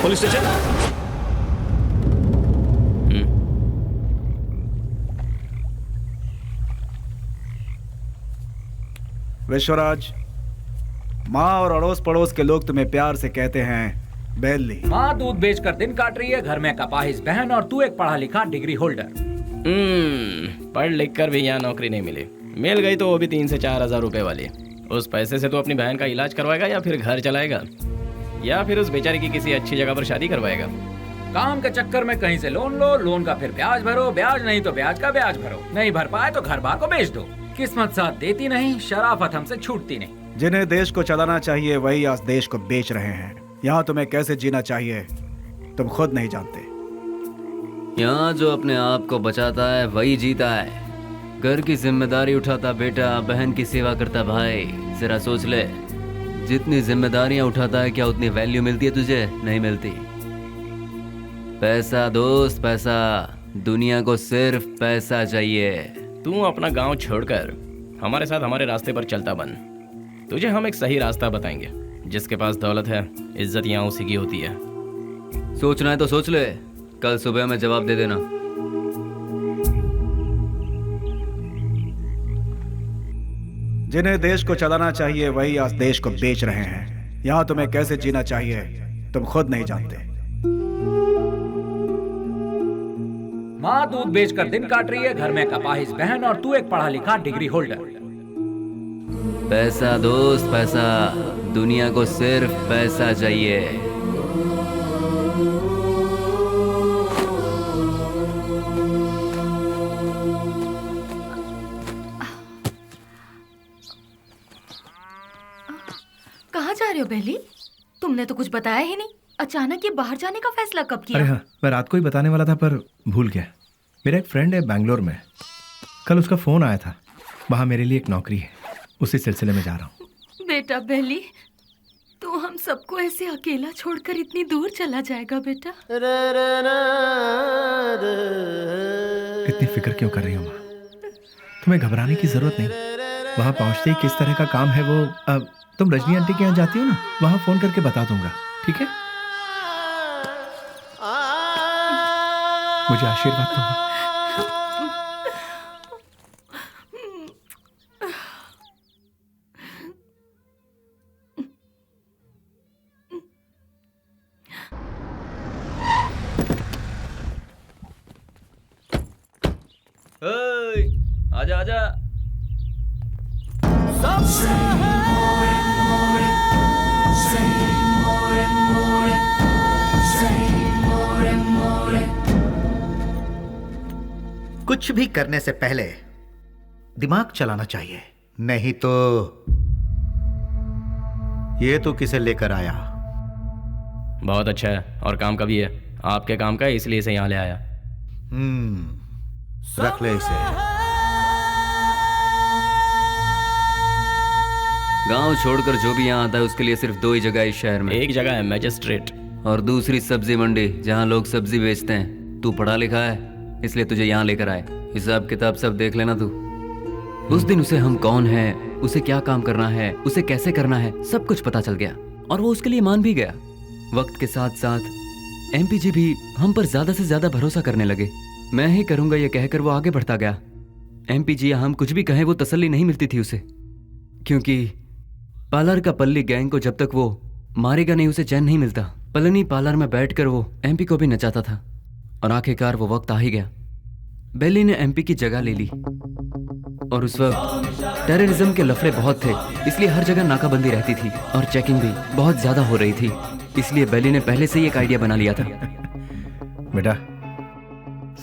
Police station. विश्वराज, माँ और अड़ोस पड़ोस के लोग तुम्हें प्यार से कहते हैं बेली। माँ दूध बेचकर दिन काट रही है, घर में कपाहिस बहन और तू एक पढ़ा लिखा डिग्री होल्डर। पढ़ लिख कर भी यहाँ नौकरी नहीं मिली, मिल गई तो वो भी 3 से 4 हजार रुपए वाली, उस पैसे से तो अपनी बहन का इलाज करवाएगा या फिर घर चलाएगा या फिर उस बेचारी की किसी अच्छी जगह पर शादी करवाएगा। काम के चक्कर में कहीं से लोन लो, लोन का फिर ब्याज भरो, ब्याज नहीं तो ब्याज का ब्याज भरो, नहीं भर पाए तो घर बार को बेच दो। किस्मत साथ देती नहीं, शराफत हमसे छूटती नहीं। जिन्हें देश को चलाना चाहिए वही आज देश को बेच रहे हैं। यहाँ तुम्हें कैसे जीना चाहिए तुम खुद नहीं जानते। यहाँ जो अपने आप को बचाता है वही जीता है। घर की जिम्मेदारी उठाता बेटा, बहन की सेवा करता भाई। जरा सोच ले, जितनी जिम्मेदारियां उठाता है क्या उतनी वैल्यू मिलती है तुझे? नहीं मिलती। पैसा दोस्त पैसा, दुनिया को सिर्फ पैसा चाहिए। तू अपना गांव छोड़कर हमारे साथ हमारे रास्ते पर चलता बन। तुझे हम एक सही रास्ता बताएंगे। जिसके पास दौलत है, इज्जत यहाँ उसी की होती है। सोचना है तो सोच ले, कल सुबह में जवाब दे देना। जिन्हें देश को चलाना चाहिए वही आज देश को बेच रहे हैं। यहाँ तुम्हें कैसे जीना चाहिए तुम खुद नहीं जानते। माँ दूध बेचकर दिन काट रही है, घर में कपाहिज बहन और तू एक पढ़ा लिखा डिग्री होल्डर। पैसा दोस्त पैसा, दुनिया को सिर्फ पैसा चाहिए। कहाँ जा रहे हो बेली? तुमने तो कुछ बताया ही नहीं। अचानक ये बाहर जाने का फैसला कब किया? अरे हाँ, मैं रात को ही बताने वाला था पर भूल गया। मेरा एक फ्रेंड है बैंगलोर में, कल उसका फोन आया था। वहाँ मेरे लिए एक नौकरी है, उसी सिलसिले में जा रहा हूँ। बेटा बेली, तू हम सबको ऐसे अकेला छोड़कर इतनी दूर चला जाएगा बेटा? इतनी फिक्र क्यों कर रही हो माँ? तुम्हें घबराने की जरूरत नहीं। वहाँ पहुँचते ही किस तरह का काम है वो तुम रजनी आंटी के यहाँ जाती हो ना, वहाँ फोन करके बता दूंगा, ठीक है? मुझे आशीर्वाद दो। आजा आजा। कुछ भी करने से पहले दिमाग चलाना चाहिए, नहीं तो ये तो किसे लेकर आया। बहुत अच्छा है और काम का भी है। आपके काम का है इसलिए इसे यहाँ ले आया। रख ले इसे। गांव छोड़कर जो भी यहाँ आता है उसके लिए सिर्फ दो ही जगह है इस शहर में। एक जगह है मैजिस्ट्रेट और दूसरी सब्जी मंडी, जहाँ लोग सब्जी बेचते हैं। तू पढ़ा लिखा है इसलिए तुझे यहाँ लेकर आए। हिसाब किताब सब देख लेना तू। उस दिन उसे हम कौन है, उसे क्या काम करना है, उसे कैसे करना है, सब कुछ पता चल गया और वो उसके लिए मान भी गया। वक्त के साथ साथ एमपी जी भी हम पर ज्यादा से ज्यादा भरोसा करने लगे। मैं ही करूंगा ये कहकर वो आगे बढ़ता गया। एमपी जी हम कुछ भी कहें वो तसल्ली नहीं मिलती थी उसे, क्योंकि पार्लर का पल्ली गैंग को जब तक वो मारेगा नहीं उसे चैन नहीं मिलता। पलनी पार्लर में बैठकर वो एमपी को भी नचाता था और आखिरकार वो वक्त आ ही गया। बेली ने एमपी की जगह ले ली और उस वक्त टेररिज्म के लफड़े बहुत थे, इसलिए हर जगह नाकाबंदी रहती थी और चेकिंग भी बहुत ज्यादा हो रही थी। इसलिए बेली ने पहले से ही एक आइडिया बना लिया था। बेटा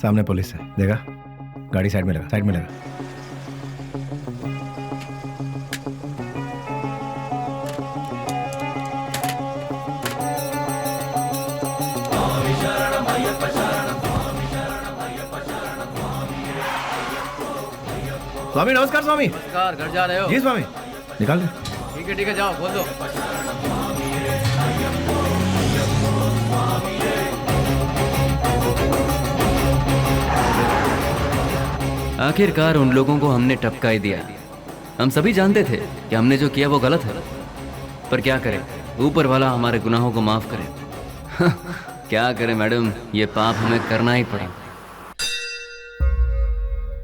सामने पुलिस है, देखा? गाड़ी साइड में लगा, साइड में लगा। स्वामी नमस्कार। स्वामी नमस्कार। घर जा रहे हो? जी स्वामी। निकाल दे। ठीक है जाओ, बोल दो। आखिरकार उन लोगों को हमने टपका ही दिया। हम सभी जानते थे कि हमने जो किया वो गलत है, पर क्या करें, ऊपर वाला हमारे गुनाहों को माफ करे। क्या करें मैडम, ये पाप हमें करना ही पड़ा।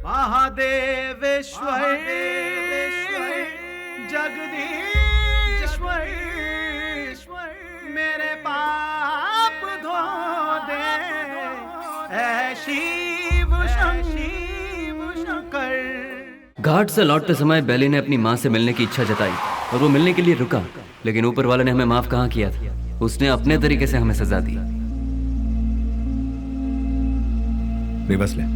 महादेवेश्वर जगदीश्वर मेरे पाप धो दे, ऐ शिव शंकर। घाट से लौटते समय बेली ने अपनी माँ से मिलने की इच्छा जताई। और वो मिलने के लिए रुका, लेकिन ऊपर वाले ने हमें माफ कहाँ किया था। उसने अपने तरीके से हमें सजा दी। रिवर्स ले।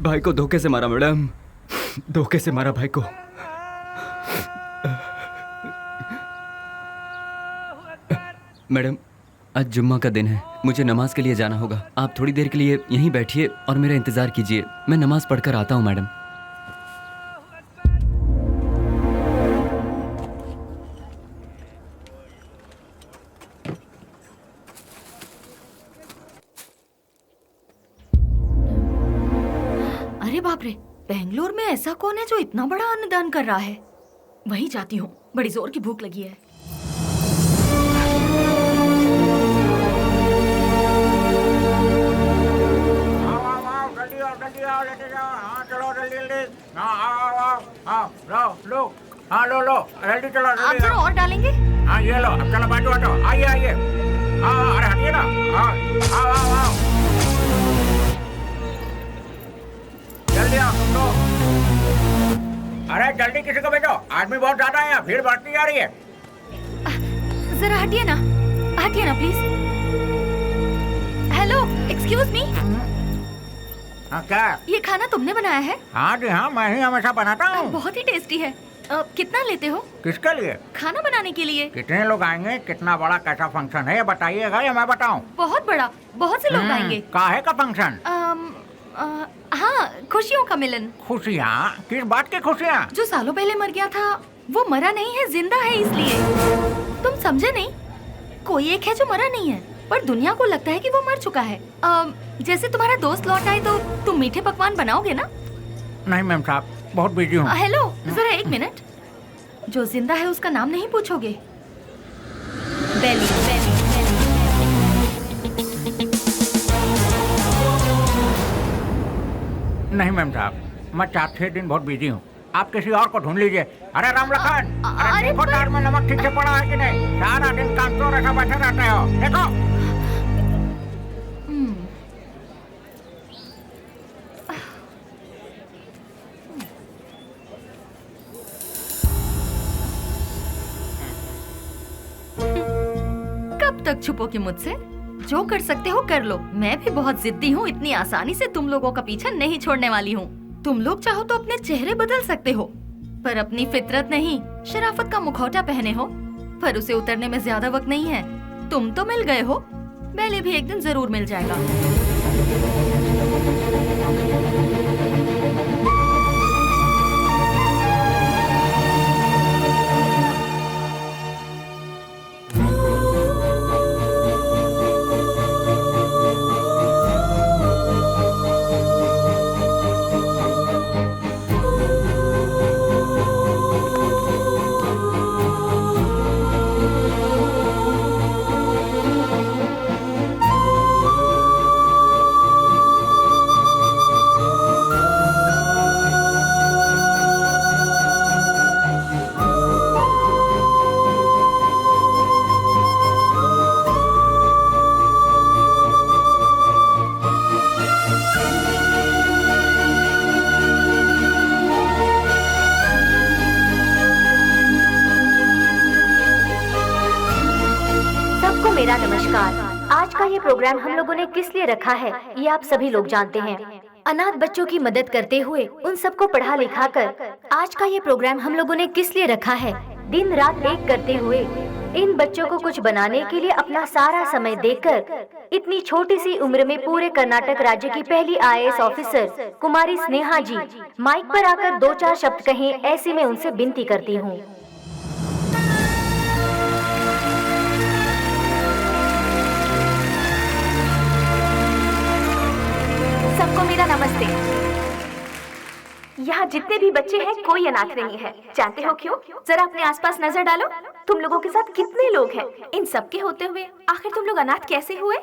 भाई को धोखे से मारा मैडम, धोखे से मारा भाई को। मैडम आज जुम्मा का दिन है, मुझे नमाज के लिए जाना होगा। आप थोड़ी देर के लिए यहीं बैठिए और मेरा इंतजार कीजिए, मैं नमाज पढ़कर आता हूँ मैडम। अरे बाप रे, बेंगलोर में ऐसा कौन है जो इतना बड़ा अन्नदान कर रहा है? वहीं जाती हूँ, बड़ी जोर की भूख लगी है। लो जल्दी चलो। आप जरा और डालेंगे? हाँ ये लो, अब चलो बाजू हटो, आइए आइए। अरे हटिए ना। आओ। जल्दी आओ तुम लोग। अरे जल्दी किसी को भेजो, आदमी बहुत ज्यादा है, भीड़ बढ़ती जा रही है। जरा हटिए ना प्लीज। Hello, excuse me. हाँ क्या? ये खाना तुमने बनाया है? हाँ जी हाँ, मैं ही हमेशा बनाता हूँ। बहुत ही टेस्टी है। कितना लेते हो? किसके लिए? खाना बनाने के लिए। कितने लोग आएंगे, कितना बड़ा कैसा फंक्शन है ये बताइएगा या मैं बताऊँ? बहुत बड़ा, बहुत से लोग आएंगे। काहे का फंक्शन? हाँ, खुशियों का मिलन। खुशियाँ? किस बात की खुशियाँ? जो सालों पहले मर गया था वो मरा नहीं है, जिंदा है, इसलिए। तुम समझे नहीं? कोई एक है जो मरा नहीं है, पर दुनिया को लगता है कि वो मर चुका है। जैसे तुम्हारा दोस्त लौट आए तो तुम मीठे पकवान बनाओगे ना? नहीं मैम साहब, बहुत बिजी हूँ। हेलो, जरा एक मिनट। जो जिंदा है उसका नाम नहीं पूछोगे? बेली। नहीं मैम साहब, मैं 4-6 दिन बहुत बिजी हूँ, आप किसी और को ढूंढ लीजिए। अरे राम लखन, अरे देखो तार में नमक ठीक से पड़ा है कि नहीं? सारा दिन काम तो रखा बैठे रहते हो, देखो। कब तक छुपोगे मुझसे? जो कर सकते हो कर लो। मैं भी बहुत जिद्दी हूँ, इतनी आसानी से तुम लोगों का पीछा नहीं छोड़ने वाली हूँ। तुम लोग चाहो तो अपने चेहरे बदल सकते हो, पर अपनी फितरत नहीं, शराफत का मुखौटा पहने हो, पर उसे उतरने में ज्यादा वक्त नहीं है। तुम तो मिल गए हो, बेली भी एक दिन जरूर मिल जाएगा। मेरा नमस्कार। आज का ये प्रोग्राम हम लोगों ने किस लिए रखा है ये आप सभी लोग जानते हैं। अनाथ बच्चों की मदद करते हुए उन सबको पढ़ा लिखा कर आज का ये प्रोग्राम हम लोगों ने किस लिए रखा है। दिन रात एक करते हुए इन बच्चों को कुछ बनाने के लिए अपना सारा समय देकर इतनी छोटी सी उम्र में पूरे कर्नाटक राज्य की पहली IAS ऑफिसर कुमारी स्नेहा जी माइक पर आकर 2-4 शब्द कहें, ऐसी मैं उनसे विनती करती हूँ। सबको मेरा नमस्ते। यहाँ जितने भी बच्चे हैं कोई अनाथ नहीं है। जानते हो क्यों? जरा अपने आसपास नजर डालो, तुम लोगों के साथ कितने लोग हैं। इन सब के होते हुए आखिर तुम लोग अनाथ कैसे हुए?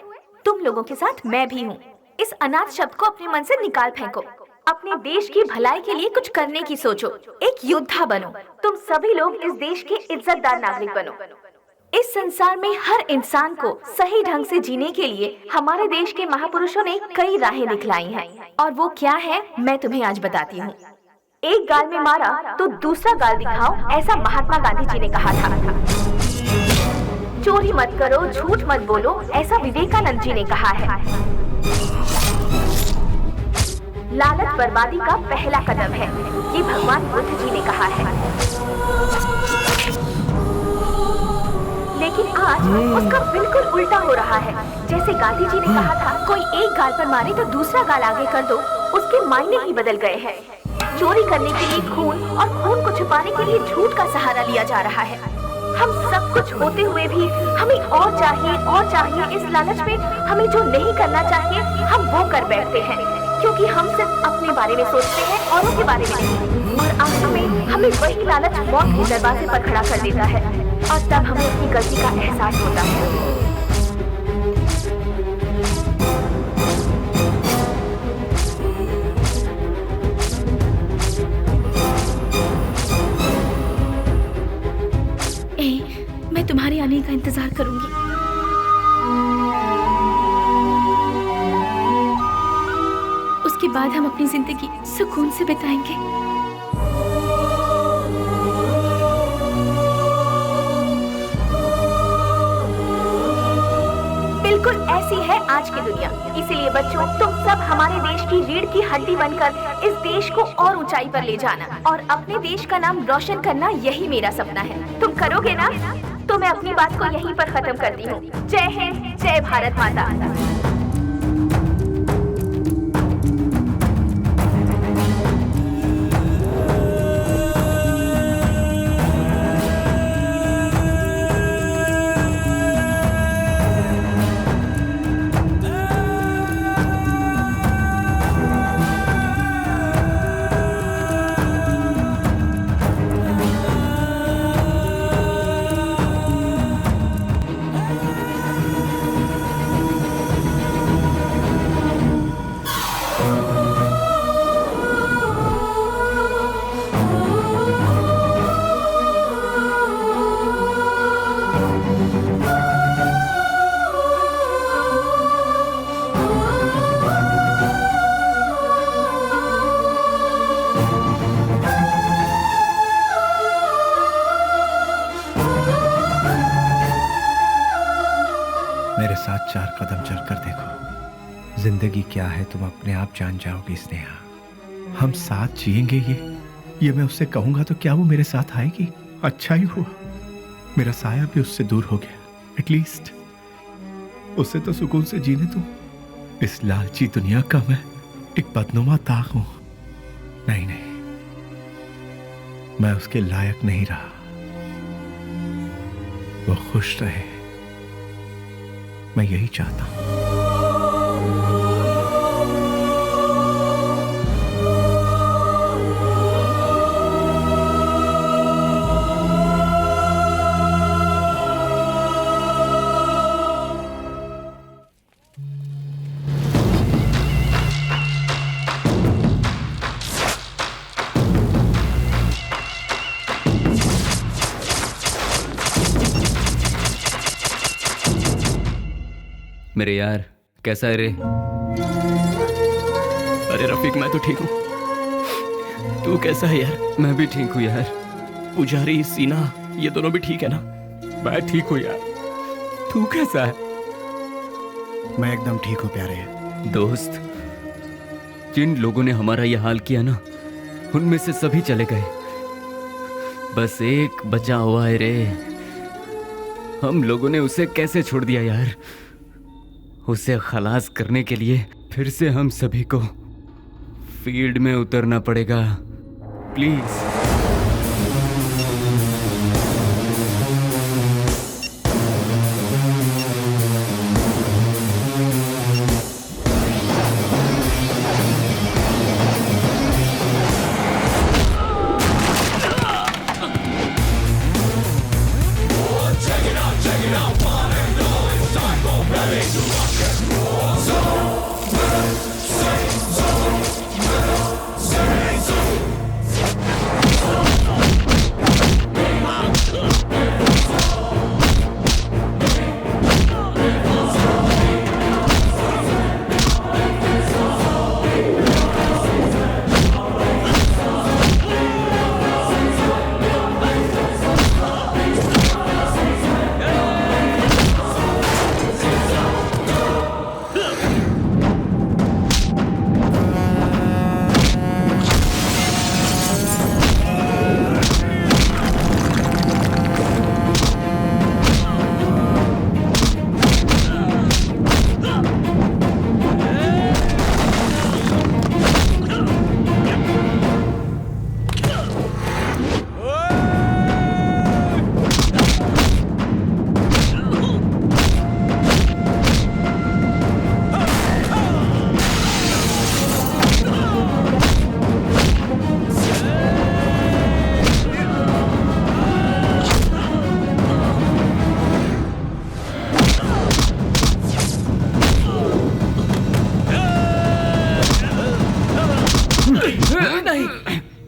तुम लोगों के साथ मैं भी हूँ। इस अनाथ शब्द को अपने मन से निकाल फेंको। अपने देश की भलाई के लिए कुछ करने की सोचो। एक योद्धा बनो। तुम सभी लोग इस देश के इज्जतदार नागरिक बनो। इस संसार में हर इंसान को सही ढंग से जीने के लिए हमारे देश के महापुरुषों ने कई राहें दिखलाई हैं, और वो क्या है मैं तुम्हें आज बताती हूँ। एक गाल में मारा तो दूसरा गाल दिखाओ, ऐसा महात्मा गांधी जी ने कहा था। चोरी मत करो, झूठ मत बोलो, ऐसा विवेकानंद जी ने कहा है। लालच बर्बादी का पहला कदम है, ये भगवान बुद्ध जी ने कहा है। लेकिन आज उसका बिल्कुल उल्टा हो रहा है। जैसे गांधी जी ने कहा था, कोई एक गाल पर मारे तो दूसरा गाल आगे कर दो, उसके मायने ही बदल गए हैं। चोरी करने के लिए खून और खून को छुपाने के लिए झूठ का सहारा लिया जा रहा है। हम सब कुछ होते हुए भी हमें और चाहिए। इस लालच में हमें जो नहीं करना चाहिए हम वो कर बैठते हैं, क्योंकि हम सिर्फ अपने बारे में सोचते हैं, औरों के बारे में नहीं। और आखिर में हमें वही लालच मौत के दरवाजे पर खड़ा कर देता है, और तब हमें अपनी गलती का एहसास होता है। मैं तुम्हारे आने का इंतजार करूंगी। उसके बाद हम अपनी जिंदगी सुकून से बिताएंगे। बिल्कुल ऐसी है आज की दुनिया। इसीलिए बच्चों, तुम सब हमारे देश की रीढ़ की हड्डी बनकर इस देश को और ऊंचाई पर ले जाना और अपने देश का नाम रोशन करना, यही मेरा सपना है। तुम करोगे ना? तो मैं अपनी बात को यहीं पर खत्म करती हूँ। जय हिंद, जय भारत माता। मेरे साथ 4 कदम चलकर देखो। जिंदगी क्या है तुम अपने आप जान जाओगी स्नेहा। हम साथ जिएंगे ये मैं उससे कहूंगा तो क्या वो मेरे साथ आएगी? अच्छा ही हुआ मेरा साया भी उससे दूर हो गया। एटलीस्ट उससे तो सुकून से जीने दो। इस लालची दुनिया का मैं एक बदनुमा ताक हूं। नहीं, मैं उसके लायक नहीं रहा। वो खुश रहे, मैं यही चाहता हूं। मेरे यार, कैसा है रे? अरे रफीक, मैं तो ठीक हूँ। तू कैसा है यार? मैं भी ठीक हूँ यार। पुजारी, सीना, ये दोनों भी ठीक है ना? मैं ठीक हूँ यार। तू कैसा है? मैं एकदम ठीक हूँ प्यारे। दोस्त, जिन लोगों ने हमारा यह हाल किया ना, उनमें से सभी चले गए, बस एक बचा हुआ है रे। हम लोगों ने उसे कैसे छोड़ दिया यार? उसे खलास करने के लिए फिर से हम सभी को फील्ड में उतरना पड़ेगा। प्लीज।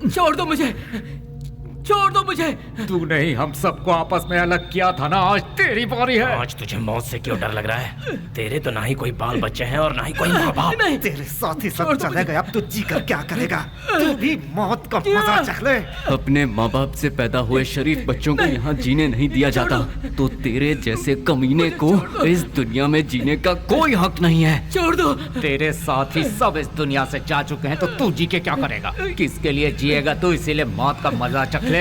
छोड़ दो मुझे, छोड़ दो मुझे। तू नहीं, हम सबको आपस में अलग किया था ना, आज तेरी बारी है। आज तुझे मौत से क्यों डर लग रहा है? तेरे तो ना ही कोई बाल बच्चे हैं और ना ही कोई माँ बाप। तेरे साथ ही सब चले गए, अब तू जी कर क्या करेगा? तू भी मौत का मजा चख ले। अपने माँ बाप से पैदा हुए शरीफ बच्चों को यहाँ जीने नहीं दिया जाता, तो तेरे जैसे कमीने को इस दुनिया में जीने का कोई हक नहीं है। छोड़ दो। तेरे साथ ही सब इस दुनिया से जा चुके हैं, तो तू जी के क्या करेगा? किसके लिए जिएगा तू? इसीलिए मौत का मजा चख ले।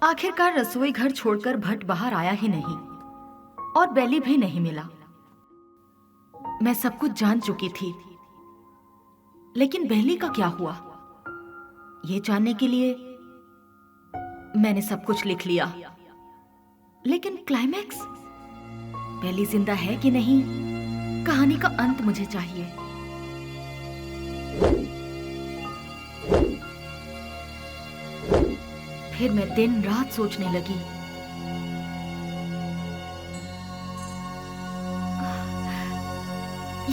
आखिरकार रसोई घर छोड़कर भट्ट बाहर आया ही नहीं और बेली भी नहीं मिला। मैं सब कुछ जान चुकी थी, लेकिन बेली का क्या हुआ, ये जानने के लिए मैंने सब कुछ लिख लिया। लेकिन क्लाइमैक्स, बेली जिंदा है कि नहीं, कहानी का अंत मुझे चाहिए। फिर मैं दिन रात सोचने लगी।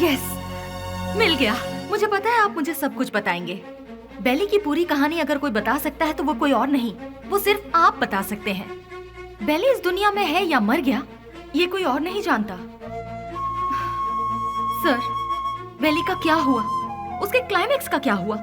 यस, मिल गया। मुझे पता है आप मुझे सब कुछ बताएंगे। बेली की पूरी कहानी अगर कोई बता सकता है तो वो कोई और नहीं, वो सिर्फ आप बता सकते हैं। बेली इस दुनिया में है या मर गया, ये कोई और नहीं जानता। सर, बेली का क्या हुआ? उसके क्लाइमैक्स का क्या हुआ?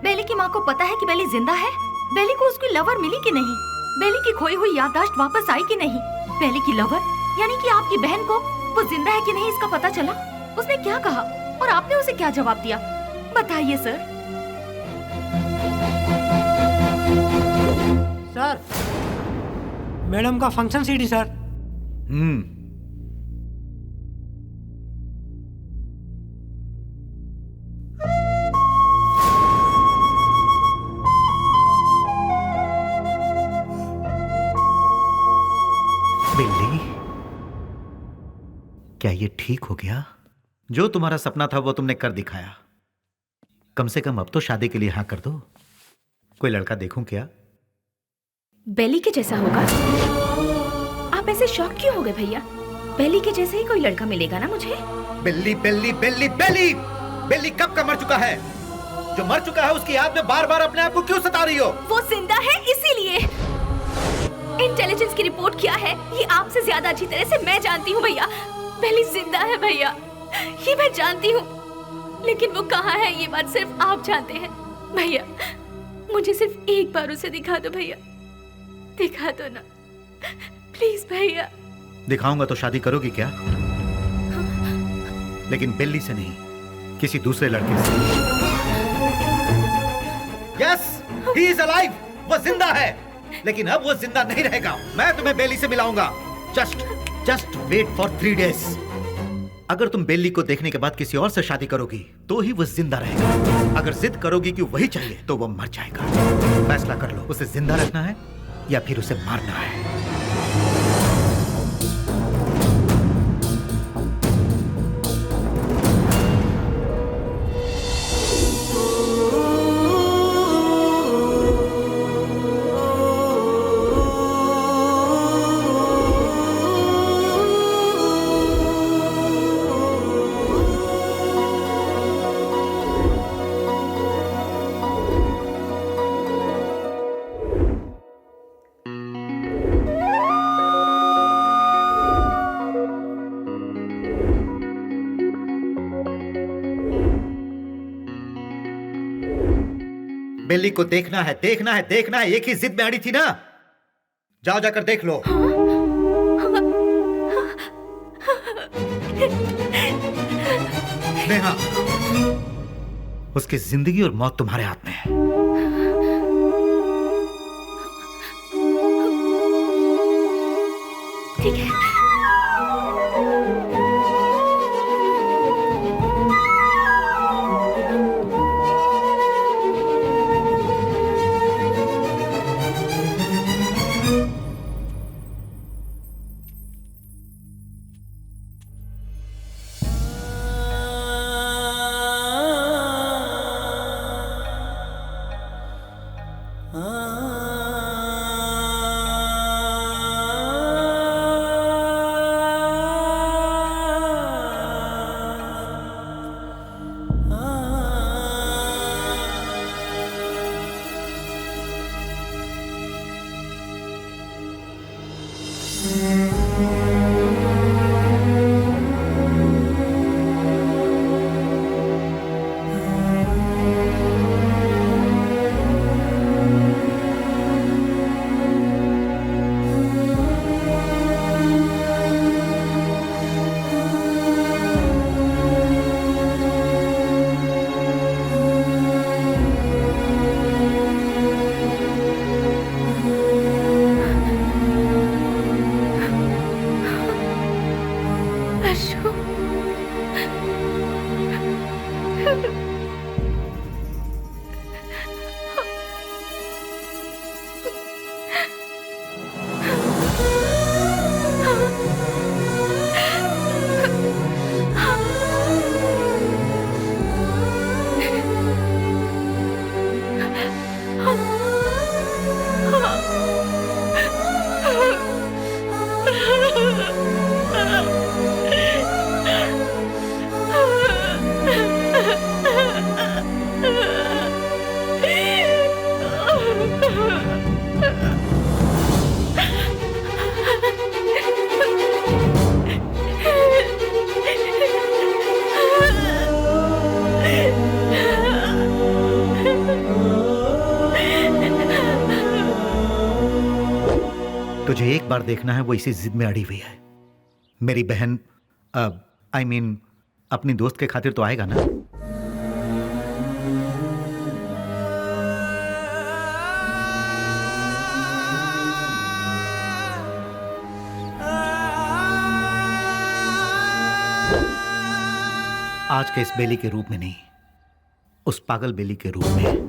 बेली की माँ को पता है कि बेली जिंदा है? बेली को उसकी लवर मिली कि नहीं? बेली की खोई हुई याददाश्त वापस आई कि नहीं? बेली की लवर यानी कि आपकी बहन को वो जिंदा है कि नहीं इसका पता चला? उसने क्या कहा और आपने उसे क्या जवाब दिया? बताइए सर। सर, मैडम का फंक्शन सीडी सर। बिल्ली, क्या ये ठीक हो गया? जो तुम्हारा सपना था वो तुमने कर दिखाया। कम से कम अब तो शादी के लिए हाँ कर दो। कोई लड़का देखूं क्या? बेली के जैसा होगा? आप ऐसे शॉक क्यों हो गए भैया? बेली के जैसे ही कोई लड़का मिलेगा ना मुझे। बिल्ली बिल्ली बिल्ली बिल्ली बिल्ली कब का मर चुका है? जो मर चुका है उसकी याद में बार बार अपने आप को क्यों सता रही हो? वो जिंदा है इसीलिए। इंटेलिजेंस की रिपोर्ट क्या है ये आपसे ज्यादा अच्छी तरह से मैं जानती हूँ भैया। बेली जिंदा है भैया, ये मैं जानती हूँ, लेकिन वो कहाँ है ये बात सिर्फ आप जानते हैं। भैया मुझे सिर्फ एक बार उसे दिखा दो भैया, दिखा दो ना प्लीज भैया। दिखाऊंगा तो शादी करोगी क्या? लेकिन बेली से नहीं, किसी दूसरे लड़के से। यस, ही इज अलाइव, वो जिंदा है, लेकिन अब वो जिंदा नहीं रहेगा। मैं तुम्हें बेली से मिलाऊंगा। Just wait for 3 days। अगर तुम बेली को देखने के बाद किसी और से शादी करोगी तो ही वो जिंदा रहेगा। अगर जिद करोगी कि वही चाहिए तो वो मर जाएगा। फैसला कर लो, उसे जिंदा रखना है या फिर उसे मारना है। बेली को देखना है, देखना है, देखना है। एक ही जिद में अड़ी थी ना। जाओ जाकर देख लो। नेहा, उसकी जिंदगी और मौत तुम्हारे हाथ में है। ठीक है। तुझे एक बार देखना है, वो इसी जिद में अड़ी हुई है। मेरी बहन I mean, अपनी दोस्त के खातिर तो आएगा ना। आज के इस बेली के रूप में नहीं, उस पागल बेली के रूप में।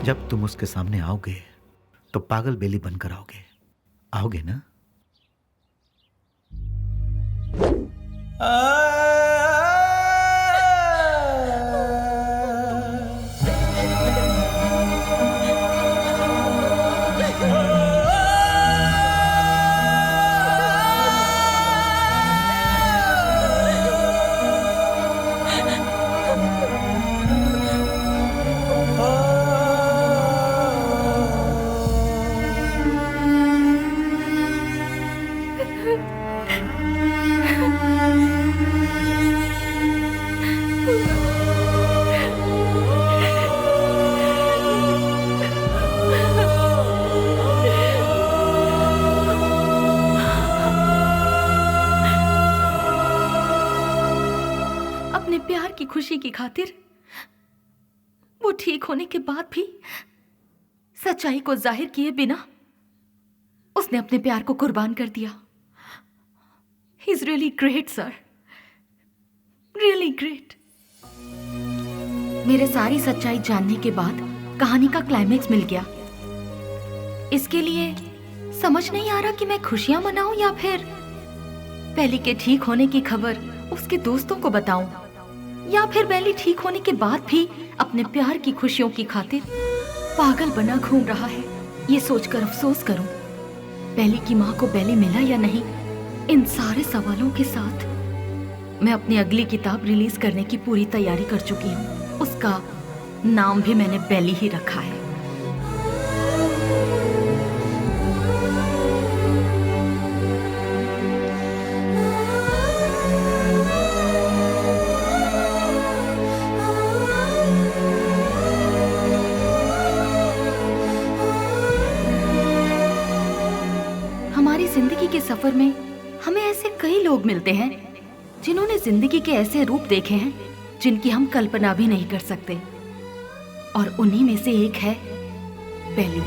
जब तुम उसके सामने आओगे तो पागल बेली बनकर आओगे ना? अपने प्यार की खुशी की खातिर वो ठीक होने के बाद भी सच्चाई को जाहिर किए बिना उसने अपने प्यार को कुर्बान कर दिया। He is really great sir, really great. मेरे सारी सच्चाई जानने के बाद कहानी का क्लाइमेक्स मिल गया। इसके लिए समझ नहीं आ रहा कि मैं खुशियां मनाऊं या फिर बेली के ठीक होने की खबर उसके दोस्तों को बताऊं, या फिर बेली ठीक होने के बाद भी अपने प्यार की खुशियों की खातिर पागल बना घूम रहा है। ये सोचकर अफसोस करूं बेली की माँ को बेली मिला या नहीं। इन सारे सवालों के साथ मैं अपनी अगली किताब रिलीज करने की पूरी तैयारी कर चुकी हूँ। उसका नाम भी मैंने बेली ही रखा है। हमारी जिंदगी के सफर में हमें ऐसे कई लोग मिलते हैं जिन्होंने जिंदगी के ऐसे रूप देखे हैं जिनकी हम कल्पना भी नहीं कर सकते, और उन्हीं में से एक है बेली।